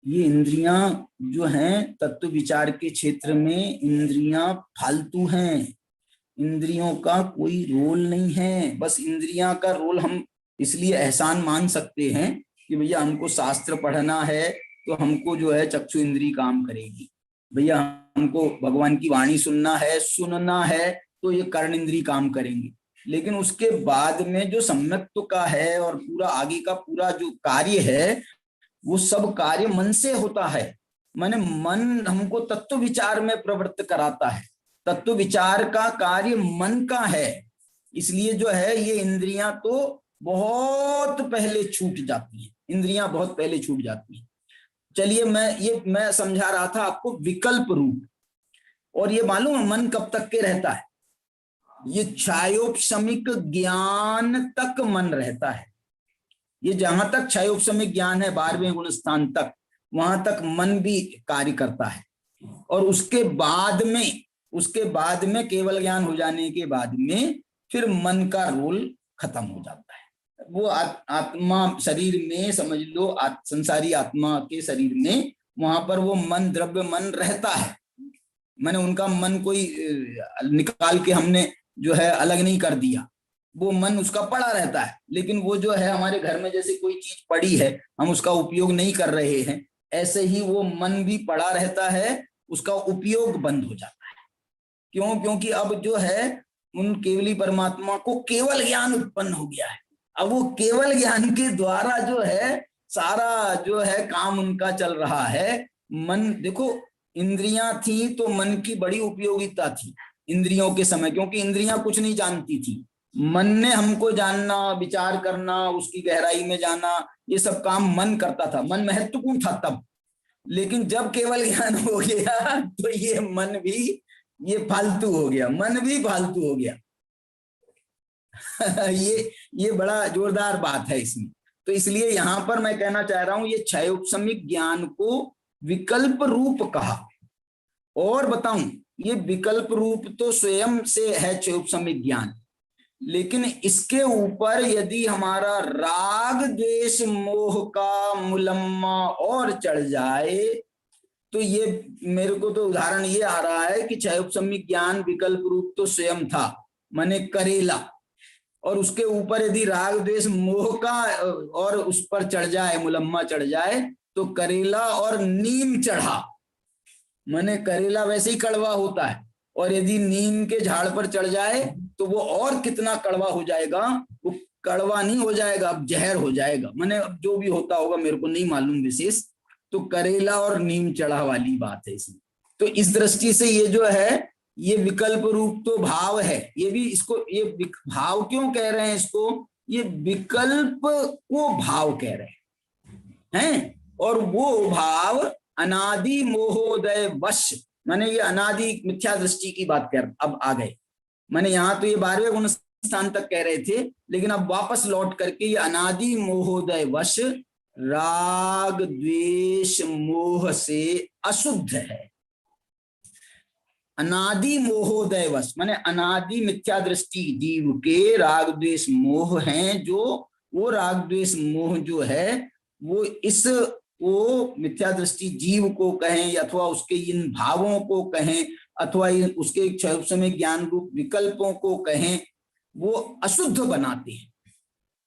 S3: ये इंद्रियां जो हैं तत्व विचार के क्षेत्र में इंद्रियां फालतू हैं, इंद्रियों का कोई रोल नहीं है। बस इंद्रियां का रोल हम इसलिए एहसान मान सकते हैं कि भैया हमको शास्त्र पढ़ना है तो हमको जो है चक्षु इंद्री काम करेगी, भैया हमको भगवान की वाणी सुनना है तो ये कर्ण इंद्री काम करेंगे। लेकिन उसके बाद में जो सम्यक्त्व का है और पूरा आगे का पूरा जो कार्य है वो सब कार्य मन से होता है। माने मन हमको तत्व विचार में प्रवृत्त कराता है, तत्व विचार का कार्य मन का है। इसलिए जो है ये इंद्रियां तो बहुत पहले छूट जाती हैं, इंद्रियां बहुत पहले छूट जाती हैं। चलिए मैं समझा रहा था आपको विकल्प रूप। और ये मालूम है मन कब तक के रहता है? ये क्षयोपशमिक ज्ञान तक मन रहता है। ये जहां तक क्षयोपशमिक ज्ञान है 12वें गुण स्थान तक, वहां तक मन भी कार्य करता है। और उसके बाद में केवल ज्ञान हो जाने के बाद में फिर मन का रोल खत्म हो जाता है। वो आत्मा शरीर में, समझ लो संसारी आत्मा के शरीर में, वहां पर वो मन, द्रव्य मन रहता है। मैंने उनका मन कोई निकाल के हमने जो है अलग नहीं कर दिया, वो मन उसका पड़ा रहता है। लेकिन वो जो है हमारे घर में जैसे कोई चीज पड़ी है, हम उसका उपयोग नहीं कर रहे हैं, ऐसे ही वो मन भी पड़ा रहता है, उसका उपयोग बंद हो जाता है। क्यों? क्योंकि अब जो है उन केवली परमात्मा को केवल ज्ञान उत्पन्न हो गया है। अब वो केवल ज्ञान के द्वारा जो है सारा जो है काम उनका चल रहा है। मन, देखो इंद्रियां थी तो मन की बड़ी उपयोगिता थी इंद्रियों के समय, क्योंकि इंद्रियां कुछ नहीं जानती थी। मन ने हमको जानना, विचार करना, उसकी गहराई में जाना, ये सब काम मन करता था। मन महत्वपूर्ण था तब। लेकिन जब केवल ज्ञान हो गया तो ये मन भी ये फालतू हो गया, मन भी फालतू हो गया। ये बड़ा जोरदार बात है इसमें। तो इसलिए यहां पर मैं कहना चाह रहा हूं, ये क्षयोपशमिक ज्ञान को विकल्प रूप कहा। और बताऊं, ये विकल्प रूप तो स्वयं से है क्षयोपशमिक ज्ञान, लेकिन इसके ऊपर यदि हमारा राग द्वेष मोह का मुलम्मा और चढ़ जाए तो ये, मेरे को तो उदाहरण ये आ रहा है कि क्षयोपशमिक ज्ञान विकल्प रूप तो स्वयं था, माने करेला, और उसके ऊपर यदि राग द्वेष मोह का और उस पर चढ़ जाए, मुलम्मा चढ़ जाए, तो करेला और नीम चढ़ा। माने करेला वैसे ही कड़वा होता है, और यदि नीम के झाड़ पर चढ़ जाए तो वो और कितना कड़वा हो जाएगा। वो कड़वा नहीं हो जाएगा, अब जहर हो जाएगा। माने अब जो भी होता होगा मेरे को नहीं मालूम विशेष। तो करेला और नीम चढ़ा वाली बात है इसमें। तो इस दृष्टि से ये जो है ये विकल्प रूप तो भाव है। ये भी इसको, ये भाव क्यों कह रहे हैं इसको? ये विकल्प को भाव कह रहे हैं। और वो भाव अनादि मोहोदय वश, माने ये अनादि मिथ्या दृष्टि की बात कर अब आ गए। माने यहाँ तो ये 12वें गुण स्थान तक कह रहे थे, लेकिन अब वापस लौट करके ये अनादि मोहोदय वश राग द्वेष मोह से अशुद्ध है। अनादि मोहोदय वश माने अनादि मिथ्या दृष्टि जीव के राग द्वेष मोह हैं, जो वो राग द्वेष मोह जो है वो इस वो मिथ्या दृष्टि जीव को कहें अथवा उसके इन भावों को कहें अथवा उसके समय ज्ञान रूप विकल्पों को कहें, वो अशुद्ध बनाते हैं,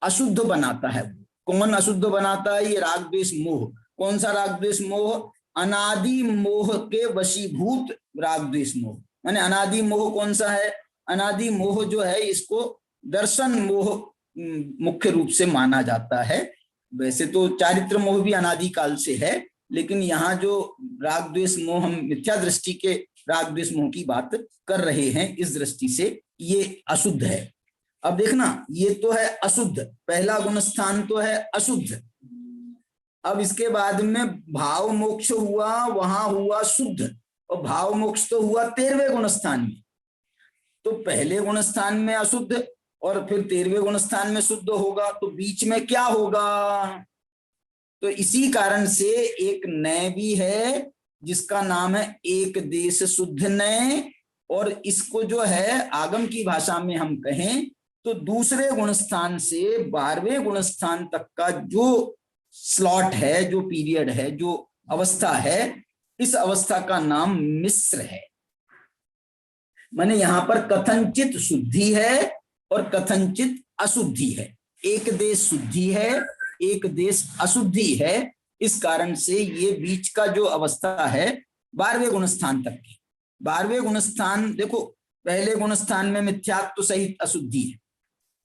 S3: अशुद्ध बनाता है। कौन अशुद्ध बनाता है? ये राग द्वेष मोह। कौन सा राग द्वेष मोह? अनादि मोह के वशीभूत राग द्वेष मोह। माने अनादि मोह कौन सा है? अनादि मोह जो है इसको दर्शन मोह मुख्य रूप से माना जाता है। वैसे तो चारित्र मोह भी अनादि काल से है, लेकिन यहाँ जो राग द्वेष मोह, हम मिथ्या दृष्टि के राग द्वेष मोह की बात कर रहे हैं, इस दृष्टि से ये अशुद्ध है। अब देखना, ये तो है अशुद्ध, पहला गुण स्थान तो है अशुद्ध। अब इसके बाद में भाव मोक्ष हुआ, वहां हुआ शुद्ध, और भाव मोक्ष तो हुआ 13वें गुण स्थान में। तो पहले गुण स्थान में अशुद्ध और फिर 13वें गुण स्थान में शुद्ध होगा, तो बीच में क्या होगा? तो इसी कारण से एक नय भी है जिसका नाम है एक देश शुद्ध नय, और इसको जो है आगम की भाषा में हम कहें तो दूसरे गुण स्थान से 12वें गुण स्थान तक का जो स्लॉट है, जो पीरियड है, जो अवस्था है, इस अवस्था का नाम मिश्र है। माने यहां पर कथनचित शुद्धि है और कथनचित अशुद्धि है, एक देश शुद्धि है, एक देश अशुद्धि है। इस कारण से ये बीच का जो अवस्था है 12वें गुण स्थान तक की। 12वें गुण स्थान देखो, पहले गुण स्थान में मिथ्यात्व सहित अशुद्धि है,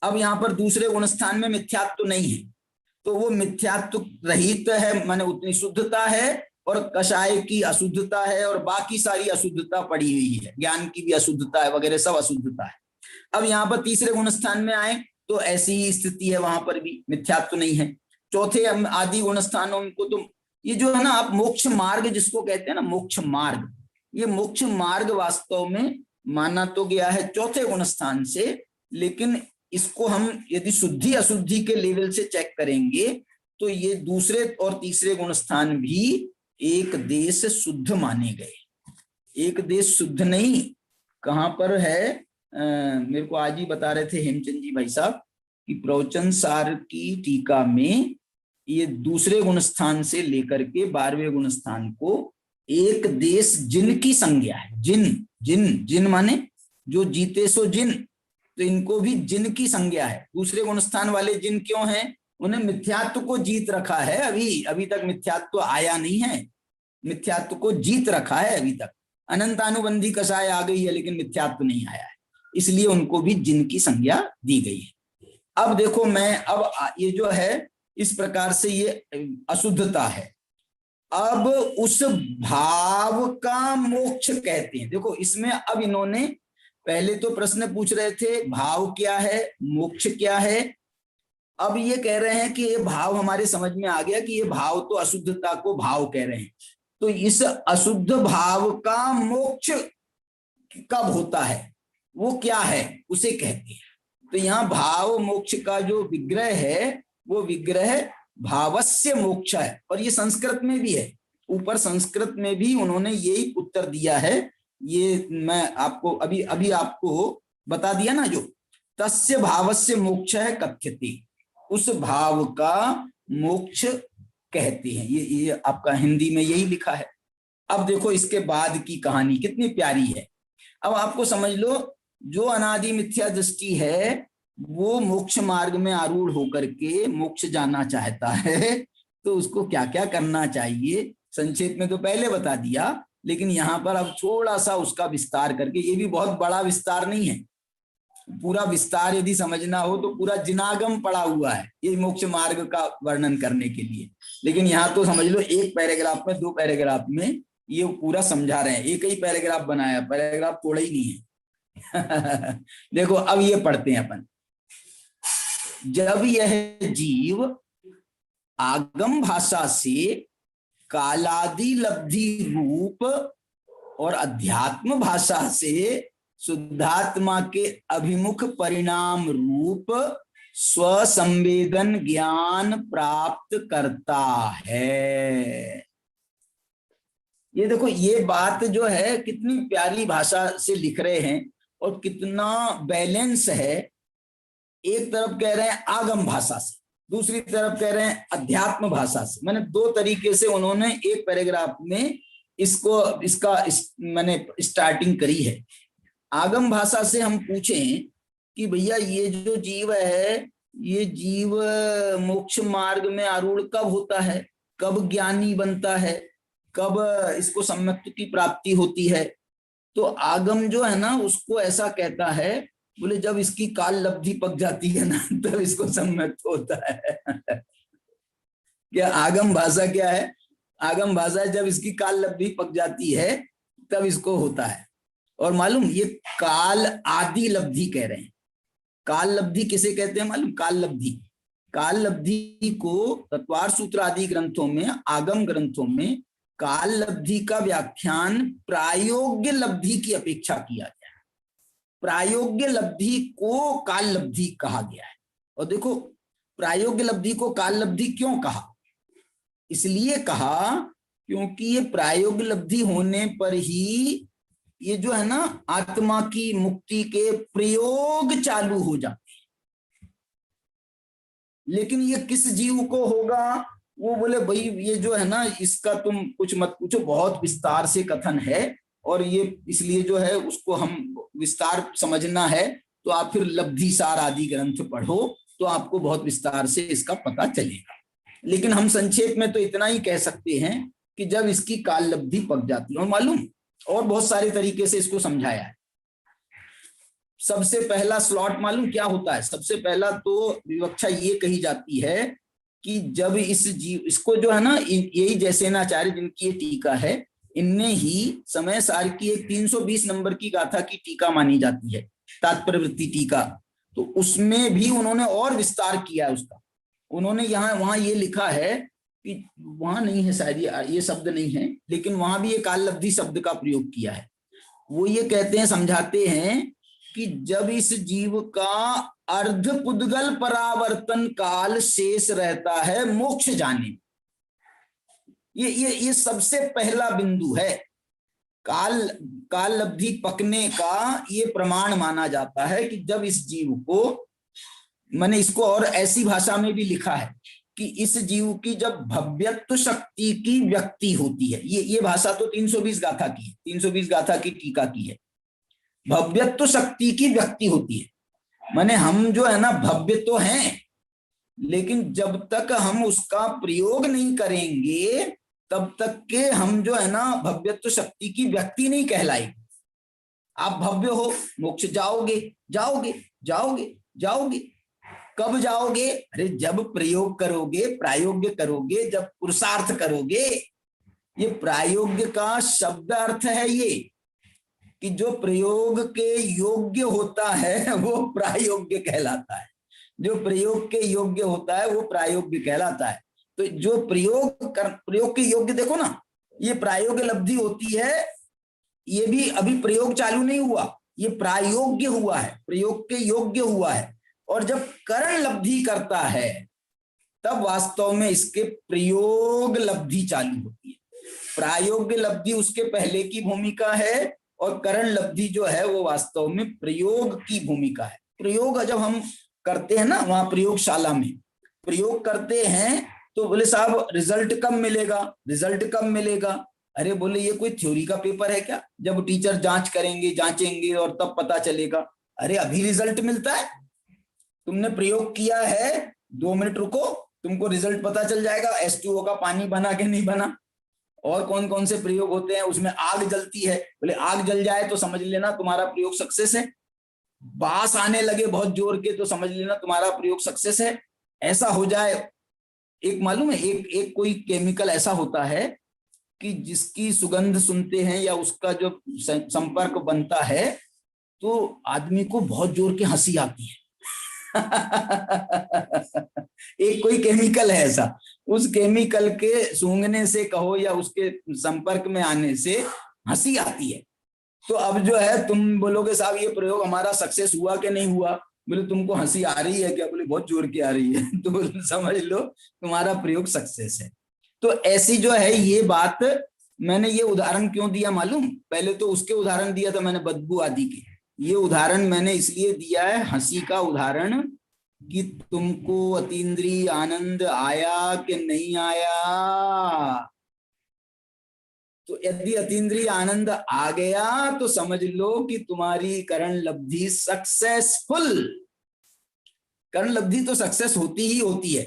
S3: अब यहाँ पर दूसरे गुण स्थान में मिथ्यात्व नहीं है, तो वो मिथ्यात्व रहित है, माने उतनी शुद्धता है, और कषाय की अशुद्धता है, और बाकी सारी अशुद्धता पड़ी हुई है, ज्ञान की भी अशुद्धता है, वगैरह सब अशुद्धता है। अब यहाँ पर तीसरे गुण स्थान में आए तो ऐसी ही स्थिति है, वहां पर भी मिथ्यात्व नहीं है। चौथे आदि गुण स्थानों को तो ये जो है ना, आप मोक्ष मार्ग जिसको कहते हैं ना, मोक्ष मार्ग, ये मोक्ष मार्ग वास्तव में माना तो गया है चौथे गुण स्थान से, लेकिन इसको हम यदि शुद्धि अशुद्धि के लेवल से चेक करेंगे तो ये दूसरे और तीसरे गुण स्थान भी एक देश शुद्ध माने गए। एक देश शुद्ध नहीं, कहां पर है? मेरे को आज ही बता रहे थे हेमचंद जी भाई साहब कि प्रवचन सार की टीका में ये दूसरे गुण स्थान से लेकर के 12वें गुण स्थान को एक देश जिन की संज्ञा है। जिन जिन जिन माने जो जीते सो जिन, तो इनको भी जिन की संज्ञा है। दूसरे गुण स्थान वाले जिन क्यों हैं? उन्हें मिथ्यात्व को जीत रखा है, अभी तक मिथ्यात्व आया नहीं है, मिथ्यात्व को जीत रखा है अभी तक। अनंतानुबंधी कषाय आ गई है लेकिन मिथ्यात्व नहीं आया है, इसलिए उनको भी जिन की संज्ञा दी गई है। अब देखो, मैं अब ये जो है इस प्रकार से ये अशुद्धता है। अब उस भाव का मोक्ष कहते हैं। देखो इसमें अब इन्होंने पहले तो प्रश्न पूछ रहे थे भाव क्या है, मोक्ष क्या है। अब ये कह रहे हैं कि ये भाव, हमारे समझ में आ गया कि ये भाव तो अशुद्धता को भाव कह रहे हैं, तो इस अशुद्ध भाव का मोक्ष कब होता है, वो क्या है, उसे कहते हैं। तो यहाँ भाव मोक्ष का जो विग्रह है वो विग्रह भावस्य मोक्ष है, और ये संस्कृत में भी है। ऊपर संस्कृत में भी उन्होंने यही उत्तर दिया है। ये मैं आपको अभी आपको बता दिया ना, जो तस्य भावस्य मोक्ष है कथ्यते, उस भाव का मोक्ष कहते हैं। ये आपका हिंदी में यही लिखा है। अब देखो इसके बाद की कहानी कितनी प्यारी है। अब आपको समझ लो, जो अनादि मिथ्या दृष्टि है वो मोक्ष मार्ग में आरूढ़ होकर के मोक्ष जाना चाहता है, तो उसको क्या क्या करना चाहिए संक्षेप में तो पहले बता दिया, लेकिन यहाँ पर अब थोड़ा सा उसका विस्तार करके, ये भी बहुत बड़ा विस्तार नहीं है, पूरा विस्तार यदि समझना हो तो पूरा जिनागम पड़ा हुआ है ये मोक्ष मार्ग का वर्णन करने के लिए, लेकिन यहाँ तो समझ लो एक पैराग्राफ में, 2 पैराग्राफ में ये पूरा समझा रहे हैं। एक ही पैराग्राफ बनाया, पैराग्राफ तोड़ा ही नहीं है। देखो अब ये पढ़ते हैं अपन। जब यह जीव आगम भाषा से कालादि लब्धि रूप और अध्यात्म भाषा से शुद्धात्मा के अभिमुख परिणाम रूप स्वसंवेदन ज्ञान प्राप्त करता है। ये देखो, ये बात जो है कितनी प्यारी भाषा से लिख रहे हैं और कितना बैलेंस है। एक तरफ कह रहे हैं आगम भाषा से, दूसरी तरफ कह रहे हैं अध्यात्म भाषा से। मैंने दो तरीके से उन्होंने एक पैराग्राफ में मैंने स्टार्टिंग करी है। आगम भाषा से हम पूछें कि भैया ये जो जीव है, ये जीव मोक्ष मार्ग में आरूढ़ कब होता है, कब ज्ञानी बनता है, कब इसको सम्यक्त्व की प्राप्ति होती है। तो आगम जो है ना उसको ऐसा कहता है, बोले जब इसकी काल लब्धि पक जाती है ना तब इसको सम्यक्त्व होता है। क्या आगम भाषा क्या है? आगम भाषा जब इसकी काल लब्धि पक जाती है तब इसको होता है। और मालूम ये काल आदि लब्धि कह रहे हैं। काल लब्धि किसे कहते हैं मालूम? काल लब्धि। काल लब्धि को तत्वार सूत्र आदि ग्रंथों में, आगम ग्रंथों में काल लब्धि का व्याख्यान प्रायोग्य लब्धि की अपेक्षा किया गया है। प्रायोग्य लब्धि को काल लब्धि कहा गया है। और देखो प्रायोग्य लब्धि को काल लब्धि क्यों कहा? इसलिए कहा क्योंकि ये प्रायोग्य लब्धि होने पर ही ये जो है ना आत्मा की मुक्ति के प्रयोग चालू हो जाते हैं। लेकिन ये किस जीव को होगा? वो बोले भाई ये जो है ना इसका तुम कुछ मत पूछो, बहुत विस्तार से कथन है और ये इसलिए जो है उसको हम विस्तार समझना है तो आप फिर लब्धि सार आदि ग्रंथ पढ़ो तो आपको बहुत विस्तार से इसका पता चलेगा। लेकिन हम संक्षेप में तो इतना ही कह सकते हैं कि जब इसकी काल लब्धि पक जाती है। और मालूम और बहुत सारे तरीके से इसको समझाया है। सबसे पहला स्लॉट मालूम क्या होता है? सबसे पहला तो विवक्षा ये कही जाती है कि जब इस जीव इसको जो है ना यही जयसेनाचार्य जिनकी ये टीका है, इनने ही समय सार की एक 320 नंबर की गाथा की टीका मानी जाती है, तात्पर्यवृत्ति टीका। तो उसमें भी उन्होंने और विस्तार किया है उसका। उन्होंने वहां ये लिखा है कि वहां नहीं है शायद ये शब्द नहीं है, लेकिन वहां भी ये काल लब्धि शब्द का प्रयोग किया है। वो ये कहते हैं, समझाते हैं कि जब इस जीव का अर्ध पुद्गल परावर्तन काल शेष रहता है मोक्ष जाने, ये सबसे पहला बिंदु है। काल लब्धि पकने का ये प्रमाण माना जाता है कि जब इस जीव को, मैंने इसको और ऐसी भाषा में भी लिखा है कि इस जीव की जब भव्यत्व शक्ति की व्यक्ति होती है, ये भाषा तो 320 गाथा की है, 320 गाथा की टीका की है। भव्यत्व शक्ति की व्यक्ति होती है, माने हम जो है ना भव्य तो हैं, लेकिन जब तक हम उसका प्रयोग नहीं करेंगे तब तक के हम जो है ना भव्यत्व शक्ति की व्यक्ति नहीं कहलाएंगे। आप भव्य हो, मोक्ष जाओगे जाओगे जाओगे जाओगे। कब जाओगे? अरे जब प्रयोग करोगे, प्रायोग्य करोगे, जब पुरुषार्थ करोगे। ये प्रायोग्य का शब्द अर्थ है ये कि जो प्रयोग के योग्य होता है वो प्रायोग्य कहलाता है, जो प्रयोग के योग्य होता है वो प्रायोग्य कहलाता है। तो जो प्रयोग के योग्य, देखो ना ये प्रायोग्य लब्धि होती है, ये भी अभी प्रयोग चालू नहीं हुआ, ये प्रायोग्य हुआ है, प्रयोग के योग्य हुआ है। और जब करण लब्धि करता है तब वास्तव में इसके प्रयोग लब्धि चालू होती है। प्रायोग्य लब्धि उसके पहले की भूमिका है और करण लब्धि जो है वो वास्तव में प्रयोग की भूमिका है। प्रयोग जब हम करते हैं ना वहां प्रयोगशाला में प्रयोग करते हैं तो बोले साहब रिजल्ट कब मिलेगा, रिजल्ट कब मिलेगा? अरे बोले ये कोई थ्योरी का पेपर है क्या, जब टीचर जांच करेंगे, जांचेंगे और तब पता चलेगा? अरे अभी रिजल्ट मिलता है, तुमने प्रयोग किया है, 2 मिनट रुको, तुमको रिजल्ट पता चल जाएगा H2O का पानी बना के नहीं बना। और कौन कौन से प्रयोग होते हैं, उसमें आग जलती है, बोले आग जल जाए तो समझ लेना तुम्हारा प्रयोग सक्सेस है। बास आने लगे बहुत जोर के तो समझ लेना तुम्हारा प्रयोग सक्सेस है। ऐसा हो जाए, एक मालूम है एक कोई केमिकल ऐसा होता है कि जिसकी सुगंध सुनते हैं या उसका जो संपर्क बनता है तो आदमी को बहुत जोर की हंसी आती है। एक कोई केमिकल है ऐसा, उस केमिकल के सूंघने से कहो या उसके संपर्क में आने से हंसी आती है। तो अब जो है तुम बोलोगे साहब ये प्रयोग हमारा सक्सेस हुआ कि नहीं हुआ? बोले तुमको हंसी आ रही है क्या? बोले बहुत जोर की आ रही है। तो समझ लो तुम्हारा प्रयोग सक्सेस है। तो ऐसी जो है ये बात, मैंने ये उदाहरण क्यों दिया मालूम? पहले तो उसके उदाहरण दिया था मैंने बदबू आदि के, ये उदाहरण मैंने इसलिए दिया है हंसी का उदाहरण कि तुमको अतीन्द्रिय आनंद आया कि नहीं आया। तो यदि अतीन्द्रिय आनंद आ गया तो समझ लो कि तुम्हारी करण लब्धि सक्सेसफुल। करण लब्धि तो सक्सेस होती ही होती है,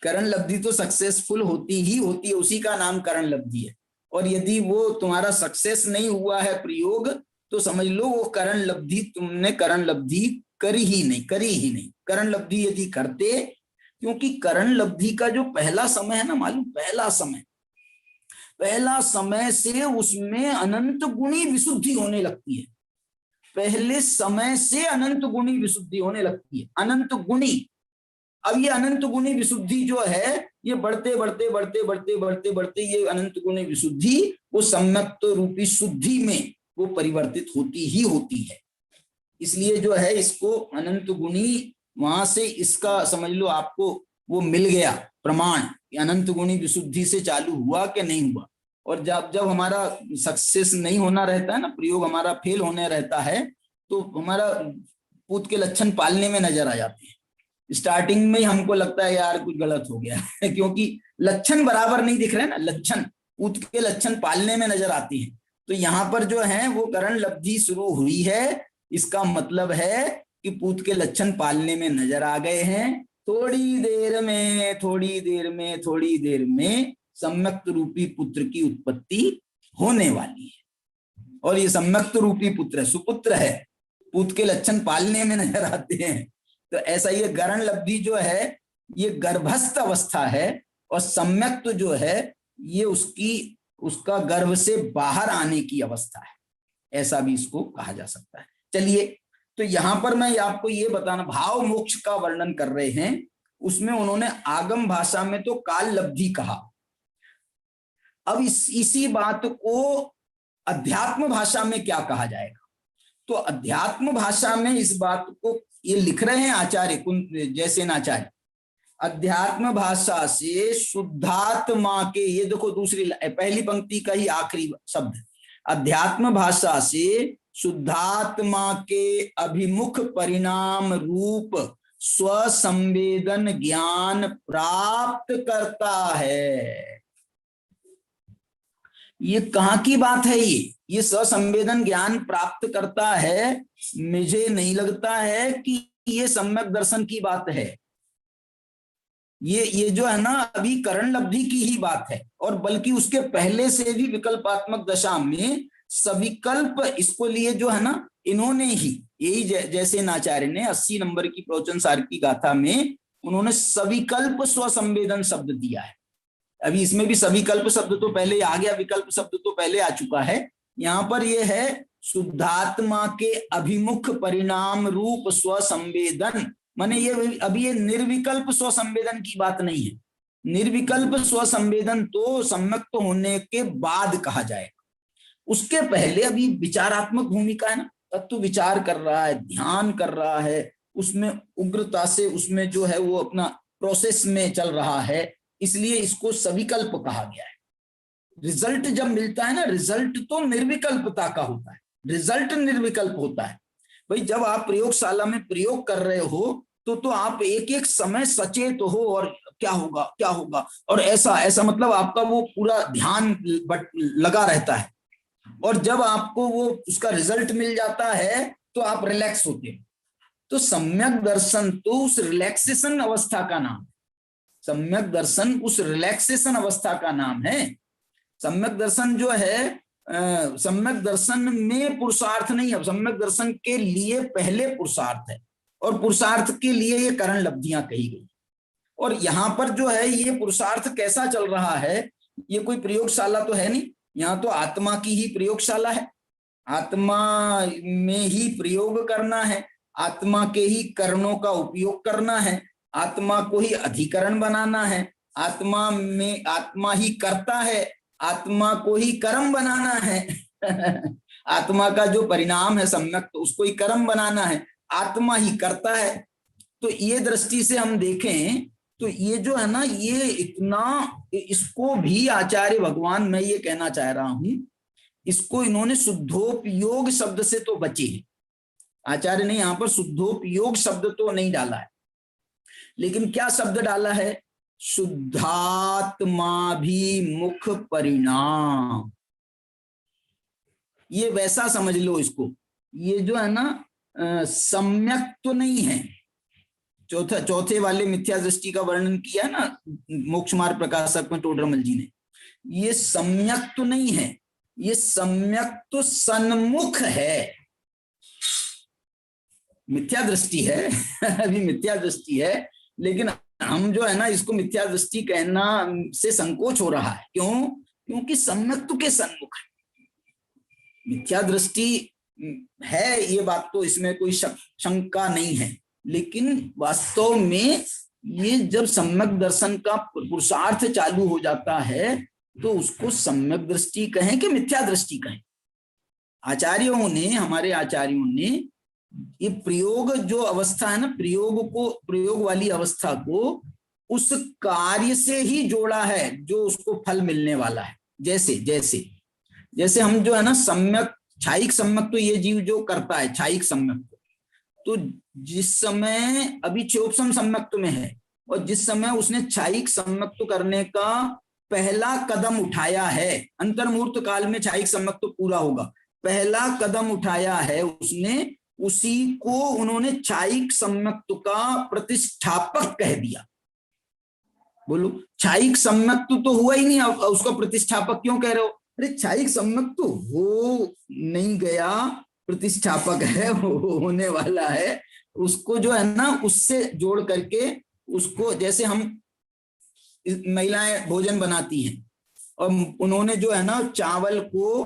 S3: करण लब्धि तो सक्सेसफुल होती ही होती है, उसी का नाम करण लब्धि है। और यदि वो तुम्हारा सक्सेस नहीं हुआ है प्रयोग, तो समझ लो वो करण लब्धि तुमने करण लब्धि करी ही नहीं। करण लब्धि यदि करते, क्योंकि करण लब्धि का जो पहला समय है ना, मालूम, पहला समय से उसमें अनंत गुणी विशुद्धि होने लगती है। पहले समय से अनंत गुणी विशुद्धि होने लगती है, अनंत गुणी। अब ये अनंत गुणी विशुद्धि जो है, ये बढ़ते बढ़ते ये अनंत गुणी विशुद्धि वो सम्यक्त रूपी शुद्धि में वो परिवर्तित होती ही होती है। इसलिए जो है इसको अनंत गुणी, वहां से इसका समझ लो आपको वो मिल गया प्रमाण कि अनंत गुणी विशुद्धि से चालू हुआ कि नहीं हुआ। और जब हमारा सक्सेस नहीं होना रहता है ना, प्रयोग हमारा फेल होने रहता है, तो हमारा पूत के लक्षण पालने में नजर आ जाते हैं। स्टार्टिंग में हमको लगता है यार कुछ गलत हो गया है क्योंकि लक्षण बराबर नहीं दिख रहे ना, लक्षण पूत के लक्षण पालने में नजर आती है। तो यहाँ पर जो है वो करण लब्धि शुरू हुई है, इसका मतलब है कि पूत के लक्षण पालने में नजर आ गए हैं। थोड़ी देर में सम्यक्त रूपी पुत्र की उत्पत्ति होने वाली है। और ये सम्यक्त रूपी पुत्र है, सुपुत्र है, पूत के लक्षण पालने में नजर आते हैं। तो ऐसा ये गरण लब्धि जो है ये गर्भस्थ अवस्था है, और सम्यक्त जो है ये उसका गर्भ से बाहर आने की अवस्था है, ऐसा भी इसको कहा जा सकता है। चलिए, तो यहां पर मैं आपको ये बताना, भाव मोक्ष का वर्णन कर रहे हैं, उसमें उन्होंने आगम भाषा में तो काल लब्धि कहा। अब इसी बात को अध्यात्म भाषा में क्या कहा जाएगा? तो अध्यात्म भाषा में इस बात को ये लिख रहे हैं आचार्य जैसे आचार्य, अध्यात्म भाषा से शुद्धात्मा के, ये देखो दूसरी पहली पंक्ति का ही आखिरी शब्द, अध्यात्म भाषा से शुद्धात्मा के अभिमुख परिणाम रूप स्वसंवेदन ज्ञान प्राप्त करता है। ये कहाँ की बात है? ये स्वसंवेदन ज्ञान प्राप्त करता है, मुझे नहीं लगता है कि ये सम्यक दर्शन की बात है। ये जो है ना अभी करण लब्धि की ही बात है, और बल्कि उसके पहले से भी विकल्पात्मक दशा में सविकल्प इसको लिए जो है ना, इन्होंने ही यही जैसे आचार्य ने 80 नंबर की प्रवचन सार की गाथा में उन्होंने सविकल्प स्वसंवेदन शब्द दिया है। अभी इसमें भी सविकल्प शब्द तो पहले आ गया, विकल्प शब्द तो पहले आ चुका है। यहाँ पर यह है शुद्धात्मा के अभिमुख परिणाम रूप स्वसंवेदन, माने ये अभी ये निर्विकल्प स्वसंवेदन की बात नहीं है। निर्विकल्प स्वसंवेदन तो सम्यक्त होने के बाद कहा जाएगा, उसके पहले अभी विचारात्मक भूमिका है ना, तत्व विचार कर रहा है, ध्यान कर रहा है, उसमें उग्रता से उसमें जो है वो अपना प्रोसेस में चल रहा है, इसलिए इसको सविकल्प कहा गया है। रिजल्ट जब मिलता है ना, रिजल्ट तो निर्विकल्पता का होता है, रिजल्ट निर्विकल्प होता है। भाई जब आप प्रयोगशाला में प्रयोग कर रहे हो तो आप एक एक समय सचेत हो, और क्या होगा और ऐसा मतलब आपका वो पूरा ध्यान लगा रहता है। और जब आपको वो उसका रिजल्ट मिल जाता है तो आप रिलैक्स होते हो। तो सम्यक दर्शन तो उस रिलैक्सेशन अवस्था का नाम, सम्यक दर्शन उस रिलैक्सेशन अवस्था का नाम है। सम्यक दर्शन जो है सम्यक दर्शन में पुरुषार्थ नहीं है, सम्यक दर्शन के लिए पहले पुरुषार्थ है, और पुरुषार्थ के लिए ये करण लब्धियां कही गई। और यहाँ पर जो है ये पुरुषार्थ कैसा चल रहा है, ये कोई प्रयोगशाला तो है नहीं, यहाँ तो आत्मा की ही प्रयोगशाला है, आत्मा में ही प्रयोग करना है, आत्मा के ही करणों का उपयोग करना है, आत्मा को ही अधिकरण बनाना है, आत्मा में आत्मा ही करता है, आत्मा को ही कर्म बनाना है आत्मा का जो परिणाम है सम्यक, तो उसको ही कर्म बनाना है, आत्मा ही करता है। तो ये दृष्टि से हम देखें तो ये जो है ना, ये इतना, इसको भी आचार्य भगवान, मैं ये कहना चाह रहा हूं, इसको इन्होंने शुद्धोपयोग शब्द से तो बचे हैं। आचार्य ने यहाँ पर शुद्धोपयोग शब्द तो नहीं डाला है, लेकिन क्या शब्द डाला है? शुद्धात्माभिमुख परिणाम। ये वैसा समझ लो इसको, ये जो है ना सम्यक तो नहीं है। चौथे वाले मिथ्या दृष्टि का वर्णन किया ना मोक्ष मार्ग प्रकाशक में टोडरमल जी ने, ये सम्यक तो नहीं है, ये सम्यक तो सन्मुख है। मिथ्या दृष्टि है अभी मिथ्या दृष्टि है, लेकिन हम जो है ना इसको मिथ्या दृष्टि कहना से संकोच हो रहा है। क्यों? क्योंकि सम्यक तो के सन्मुख है। मिथ्या दृष्टि है, ये बात तो इसमें कोई शंका नहीं है, लेकिन वास्तव में ये जब सम्यक दर्शन का पुरुषार्थ चालू हो जाता है तो उसको सम्यक दृष्टि कहें कि मिथ्या दृष्टि कहें। आचार्यों ने, हमारे आचार्यों ने ये प्रयोग जो अवस्था है ना, प्रयोग वाली अवस्था को उस कार्य से ही जोड़ा है जो उसको फल मिलने वाला है। जैसे हम जो है ना सम्यक, छायिक सम्यक तो ये जीव जो करता है छायिक सम्यक, तो जिस समय अभी चोपसम सम्यक्त में है और जिस समय उसने छायिक सम्यक्त करने का पहला कदम उठाया है, अंतर्मूर्त काल में छायिक सम्यक्त पूरा होगा, पहला कदम उठाया है उसने, उसी को उन्होंने छायिक सम्यक्त का प्रतिष्ठापक कह दिया। बोलो, छायिक सम्यक्त तो हुआ ही नहीं, उसका प्रतिष्ठापक क्यों कह रहे हो? अरे छायिक सम्यक्त तो हो नहीं गया, प्रतिष्ठापक है, होने वाला है। उसको जो है ना उससे जोड़ करके उसको, जैसे हम महिलाएं भोजन बनाती हैं और उन्होंने जो है ना चावल को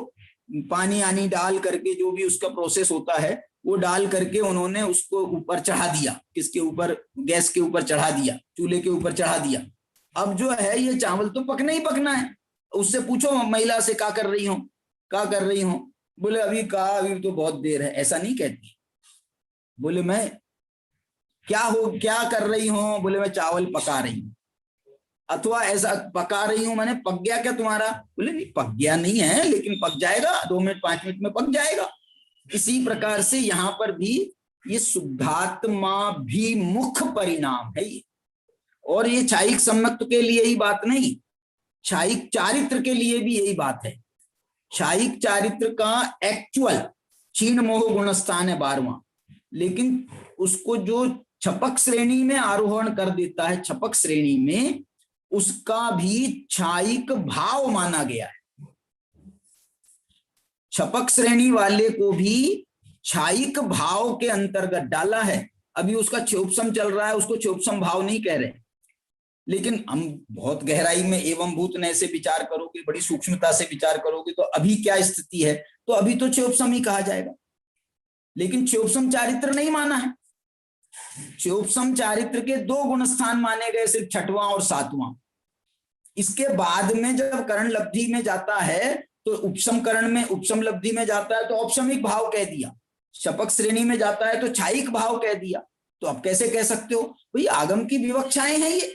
S3: पानी आनी डाल करके जो भी उसका प्रोसेस होता है वो डाल करके उन्होंने उसको ऊपर चढ़ा दिया। किसके ऊपर? गैस के ऊपर चढ़ा दिया, चूल्हे के ऊपर चढ़ा दिया। अब जो है ये चावल तो पकना ही पकना है। उससे पूछो महिला से, क्या कर रही हो? बोले अभी तो बहुत देर है। ऐसा नहीं कहती। बोले मैं क्या कर रही हूं? बोले मैं चावल पका रही हूं। अथवा ऐसा पका रही हूं मैंने, पक गया क्या तुम्हारा? बोले नहीं, पक गया नहीं है, लेकिन पक जाएगा, 2 मिनट 5 मिनट में पक जाएगा। इसी प्रकार से यहाँ पर भी ये शुद्धात्मा भी मुख परिणाम है ये। और ये छायिक सम्यक्त के लिए ही बात नहीं, छायिक चारित्र के लिए भी यही बात है। छायिक चारित्र का एक्चुअल क्षीण मोह गुण स्थान है 12वां, लेकिन उसको जो छपक श्रेणी में आरोहण कर देता है, छपक श्रेणी में, उसका भी छायिक भाव माना गया है। छपक श्रेणी वाले को भी छायिक भाव के अंतर्गत डाला है। अभी उसका क्षोभसम चल रहा है, उसको क्षोभसम भाव नहीं कह रहे, लेकिन हम बहुत गहराई में एवं भूत नय से विचार करोगे, बड़ी सूक्ष्मता से विचार करोगे तो अभी क्या स्थिति है, तो अभी तो क्षोभसम ही कहा जाएगा। लेकिन क्षोभसम चारित्र नहीं माना है। क्षोभसम चारित्र के 2 गुण स्थान माने गए, सिर्फ 6वां और 7वां। इसके बाद में जब करण लब्धि में जाता है तो उपसम करण में, उपसम लब्धि में जाता है तो औपसमिक भाव कह दिया, शपक श्रेणी में जाता है तो छायिक भाव कह दिया। तो आप कैसे कह सकते हो? भाई आगम की विवक्षाएं हैं ये।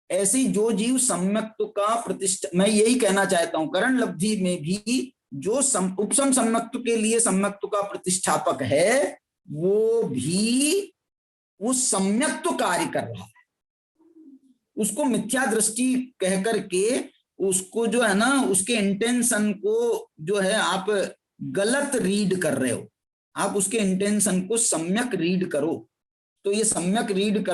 S3: ऐसी जो जीव सम्यक्त का प्रतिष्ठा, मैं यही कहना चाहता हूं, करण लब्धि में भी जो उपसम सम्यक्त के लिए सम्यक्त का प्रतिष्ठापक है वो भी वो सम्यक्त कार्य कर रहा है। उसको मिथ्या दृष्टि कह करके उसको जो है ना उसके इंटेंशन को जो है आप गलत रीड कर रहे हो। आप उसके इंटेंशन को सम्यक रीड करो। तो ये सम्यक रीड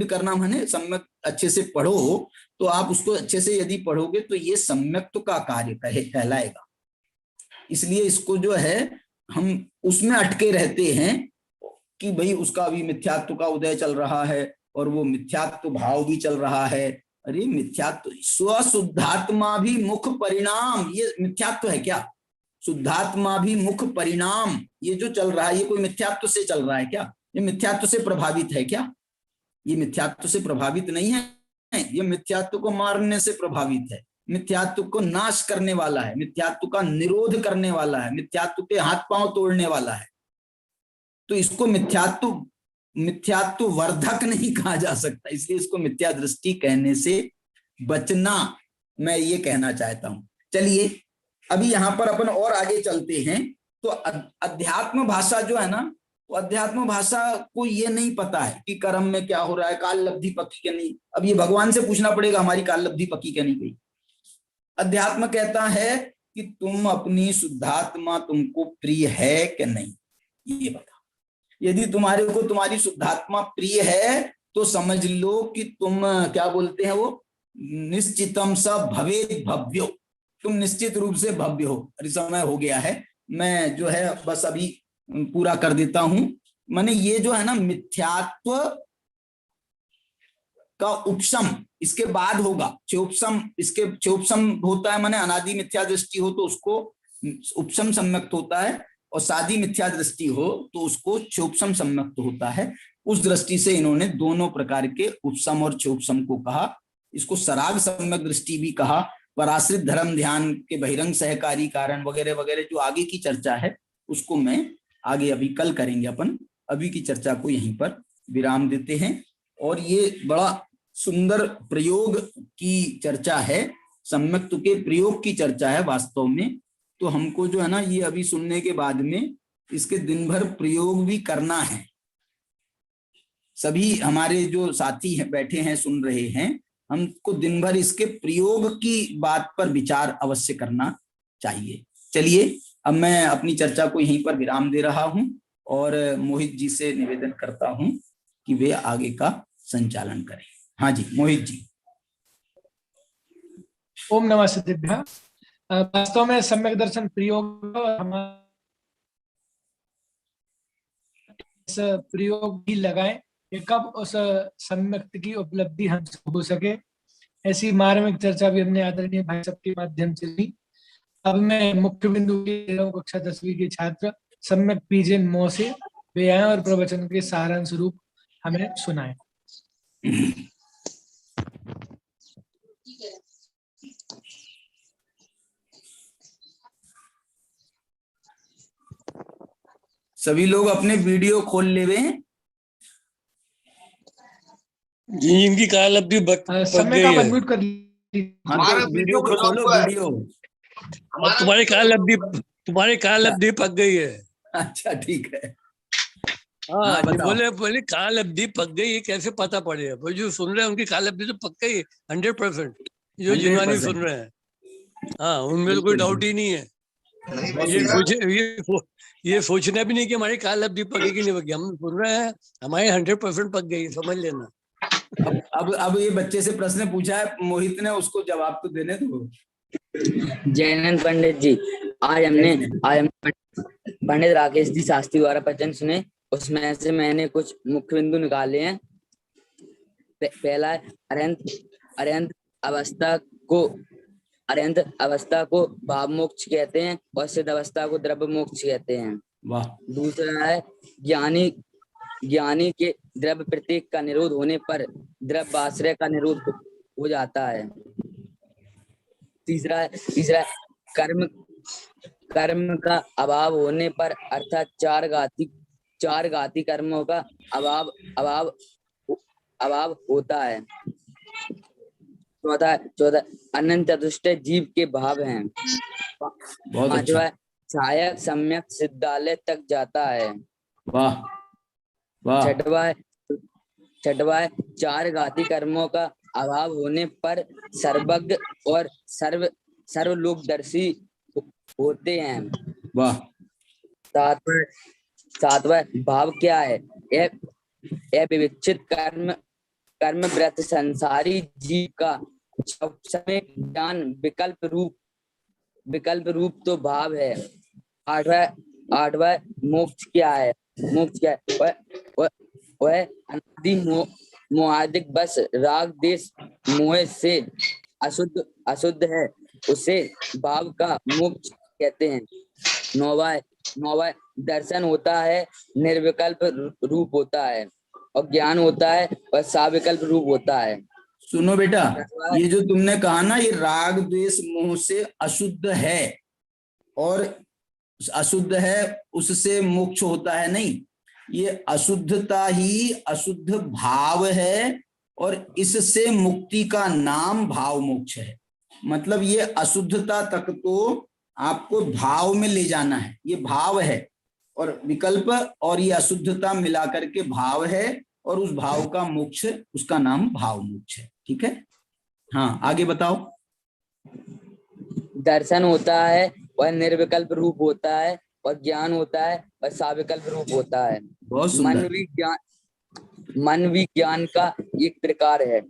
S3: करना माने सम्यक अच्छे से पढ़ो, तो आप उसको अच्छे से यदि पढ़ोगे तो ये सम्यक्त का कार्य कहलाएगा। इसलिए इसको जो है हम उसमें अटके रहते हैं कि भाई उसका अभी मिथ्यात्व का उदय चल रहा है और वो मिथ्यात्व भाव भी चल रहा है। अरे मिथ्यात्व स्वशुद्धात्मा भी मुख परिणाम, ये मिथ्यात्व है क्या? शुद्धात्मा भी मुख परिणाम ये जो चल रहा है ये कोई मिथ्यात्व से चल रहा है क्या? ये मिथ्यात्व से प्रभावित है क्या? ये मिथ्यात्व से प्रभावित नहीं है, ये मिथ्यात्व को मारने से प्रभावित है, मिथ्यात्व को नाश करने वाला है, मिथ्यात्व का निरोध करने वाला है, मिथ्यात्व के हाथ पांव तोड़ने वाला है। तो इसको मिथ्यात्व वर्धक नहीं कहा जा सकता, इसलिए इसको मिथ्या दृष्टि कहने से बचना, मैं ये कहना चाहता हूं। चलिए अभी यहां पर अपन और आगे चलते हैं। तो अध्यात्म भाषा जो है ना तो अध्यात्म भाषा को ये नहीं पता है कि कर्म में क्या हो रहा है, काल लब्धि पक्की क्या नहीं। अब ये भगवान से पूछना पड़ेगा हमारी काल लब्धि पक्की क्या नहीं गई। अध्यात्म कहता है कि तुम अपनी शुद्धात्मा तुमको प्रिय है कि नहीं, ये बता। यदि तुम्हारे को तुम्हारी शुद्धात्मा प्रिय है तो समझ लो कि तुम क्या बोलते हैं वो, निश्चितम स भवेद भव्यो, तुम निश्चित रूप से भव्य हो। अरे समय हो गया है, मैं जो है बस अभी पूरा कर देता हूं। माने ये जो है ना मिथ्यात्व का उपशम इसके बाद होगा। चोपसम, इसके चोपसम होता है माने अनादि मिथ्या दृष्टि हो तो उसको उपशम सम्यक्त होता है, और सादी मिथ्या दृष्टि हो तो उसको चोपसम सम्यक्त होता है। उस दृष्टि से इन्होंने दोनों प्रकार के उपशम और चोपसम को कहा। इसको सराग सम्यक दृष्टि भी कहा। पराश्रित धर्म ध्यान के बहिरंग सहकारी कारण वगैरह वगैरह जो आगे की चर्चा है उसको मैं आगे अभी कल करेंगे अपन। अभी की चर्चा को यहीं पर विराम देते हैं। और ये बड़ा सुंदर प्रयोग की चर्चा है, सम्यक्त के प्रयोग की चर्चा है वास्तव में। तो हमको जो है ना ये अभी सुनने के बाद में इसके दिन भर प्रयोग भी करना है। सभी हमारे जो साथी हैं बैठे हैं सुन रहे हैं, हमको दिन भर इसके प्रयोग की बात पर विचार अवश्य करना चाहिए। चलिए अब मैं अपनी चर्चा को यहीं पर विराम दे रहा हूं और मोहित जी से निवेदन करता हूं कि वे आगे का संचालन करें। हाँ जी मोहित जी।
S4: ओम नमः सिद्धिभ्यः। वास्तव में सम्यक दर्शन प्रयोग हमारे प्रयोग भी लगाएं कि कब उस सम्यक्त की उपलब्धि हमसे हो सके। ऐसी मार्मिक चर्चा भी हमने आदरणीय भाई साहब के माध्यम से ली। अब मैं मुख्य बिंदु की कक्षा 10वीं के छात्र सम्यक पीजन मो से वे आए और प्रवचन के सारांश रूप हमें सुनाए।
S3: सभी लोग अपने वीडियो खोल ले वे।
S5: जिनकी काल अवधि
S4: समय का अनम्यूट कर लीजिए।
S3: हमारा वीडियो को खोलो वीडियो।
S5: तुम्हारी काल अवधि पक गई है।
S3: अच्छा ठीक है।
S5: हाँ
S3: बताओ।
S5: बोले काल अवधि पक गई है, कैसे पता पड़ेगा? वो जो सुन रहे हैं उनकी काल अवधि तो पक गई 100%। जो जिन्वानी सुन रहे हैं हाँ उनमें तो कोई डाउट ही नहीं है। ये सोचना भी नहीं कि हमारी काल अवधि पकेगी नहीं पकेगी। हम सुन रहे हैं हमारी 100% पक गई, समझ लेना।
S3: अब ये बच्चे से प्रश्न पूछा है मोहित ने, उसको जवाब तो देने दो।
S6: जयनंद पंडित जी, आज हमने पंडित राकेश जी शास्त्री द्वारा प्रवचन सुने, उसमें से मैंने कुछ मुख्य बिंदु निकाले हैं। पहला है अरहंत अवस्था को भाव मोक्ष कहते हैं और सिद्ध अवस्था को द्रव्य मोक्ष कहते हैं।
S3: वाह।
S6: दूसरा है ज्ञानी के द्रव्य प्रत्येक का निरोध होने पर द्रव्य आश्रय का निरोध हो जाता है। तीसरा है कर्म का अभाव होने पर अर्थात चार घाती कर्मों का अभाव होता है। चौथा अनंत चतुष्ट जीव के भाव हैं। पांचवा सहायक सम्यक सिद्धालय तक जाता है।
S3: वाह वाह।
S6: छठवा है चार घाती कर्मों का अभाव होने पर सर्वज्ञ और सर्वलोकदर्शी होते हैं।
S3: वाह।
S6: सातवां भाव क्या है? विविक्षित कर्म व्रत संसारी जीव का समय ज्ञान विकल्प रूप तो भाव है। आठवां मोक्ष क्या है? वह अनादि मोहादिक बस राग देश मोह से अशुद्ध है, उसे भाव का मोक्ष कहते हैं। नौवा दर्शन होता है, निर्विकल्प रूप होता है, और ज्ञान होता है और साविकल्प रूप होता है।
S3: सुनो बेटा, ये जो तुमने कहा ना ये राग द्वेष मोह से अशुद्ध है और अशुद्ध है उससे मोक्ष होता है, नहीं, ये अशुद्धता ही अशुद्ध भाव है और इससे मुक्ति का नाम भाव मोक्ष है। मतलब ये अशुद्धता तक तो आपको भाव में ले जाना है, ये भाव है। और विकल्प और ये अशुद्धता मिला करके भाव है, और उस भाव का मोक्ष, उसका नाम भाव मोक्ष है। ठीक है, हाँ आगे बताओ।
S6: दर्शन होता है वह निर्विकल्प रूप होता है, और ज्ञान होता है वह साविकल्प रूप होता है।
S3: बहुत सुंदर,
S6: मन भी ज्ञान का एक प्रकार है।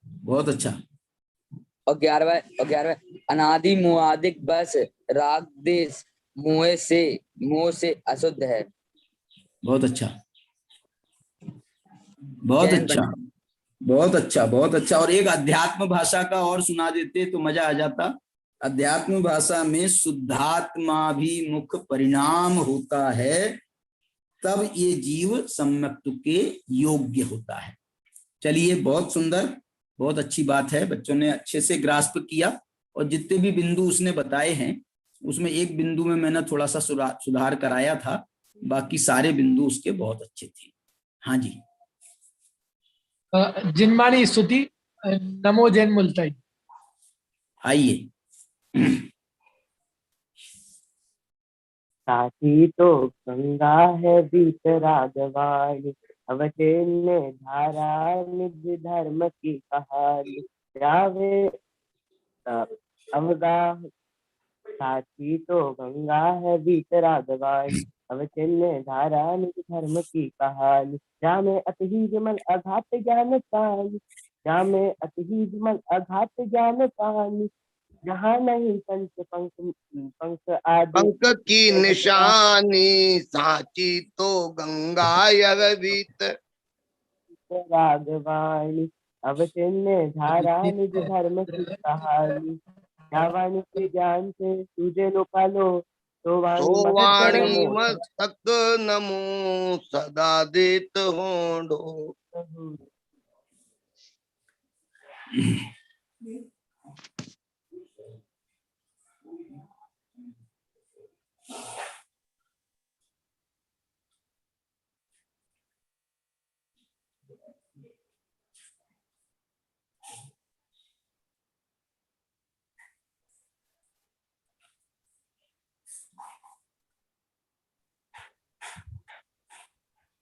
S3: बहुत अच्छा।
S6: और 11वां अनादि मोहादिक बस राग देश मोह से अशुद्ध है।
S3: बहुत अच्छा, बहुत
S6: जैन
S3: अच्छा, बहुत अच्छा, बहुत अच्छा। और एक अध्यात्म भाषा का और सुना देते तो मजा आ जाता। अध्यात्म भाषा में शुद्धात्मा भी मुख परिणाम होता है, तब ये जीव सम्यक्तु के योग्य होता है। चलिए, बहुत सुंदर, बहुत अच्छी बात है, बच्चों ने अच्छे से ग्रास्प किया। और जितने भी बिंदु उसने बताए हैं उसमें एक बिंदु में मैंने थोड़ा सा सुधार कराया था, बाकी सारे बिंदु उसके बहुत अच्छे थे। हाँ जी,
S4: जिनवाणी स्तुति नमो जैन मुल्ताई।
S3: आइए।
S7: साथी तो गंगा है बीत रागवाणी, अवचेन्य धारा निज धर्म की कहानी, जावे अवगा। साथी तो गंगा है बीत रागवाणी, अवचेन्य धारा निज धर्म की कहानी, जामे अति विमल अघात ज्ञान कहानी, जामे अति विमल अघात ज्ञान कहानी, जहाँ नहीं पंच पंख आदि
S8: पंख की निशानी, साची तो गंगा यगवीत
S7: रागवाणी, अवचेन्य धारा निज धर्म की कहानी, जावानी के ज्ञान से तुझे लो पालो, तो
S8: वाणी मस्तक नमो सदा देत होंडो।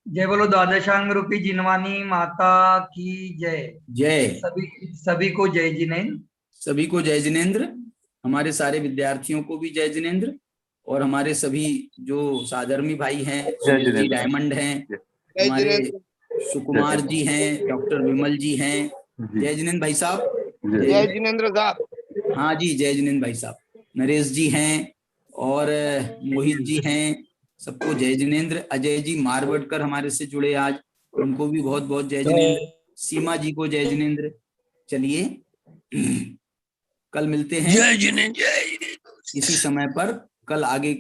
S2: जय बोलो द्वादशांग रूपी जिनवानी माता की जय।
S3: जय।
S2: सभी को जय जिनेन्द्र।
S3: सभी को जय जिनेन्द्र। हमारे सारे विद्यार्थियों को भी जय जिनेन्द्र, और हमारे सभी जो साधर्मी भाई हैं, सुनील जी डायमंड हैं, हमारे सुकुमार जी हैं, डॉक्टर विमल जी हैं। जय जिनेन्द्र भाई साहब।
S8: जय जिनेन्द्र साहब।
S3: हाँ जी, जय जिनेन्द्र भाई साहब। नरेश जी हैं और मोहित जी हैं, सबको जय जिनेन्द्र। अजय जी मारवडकर हमारे से जुड़े आज, उनको भी बहुत बहुत जय जिनेन्द्र। सीमा जी को जय जिनेन्द्र। चलिए, कल मिलते हैं
S5: जय जिनेन्द्र, जय
S3: इसी समय पर। कल आगे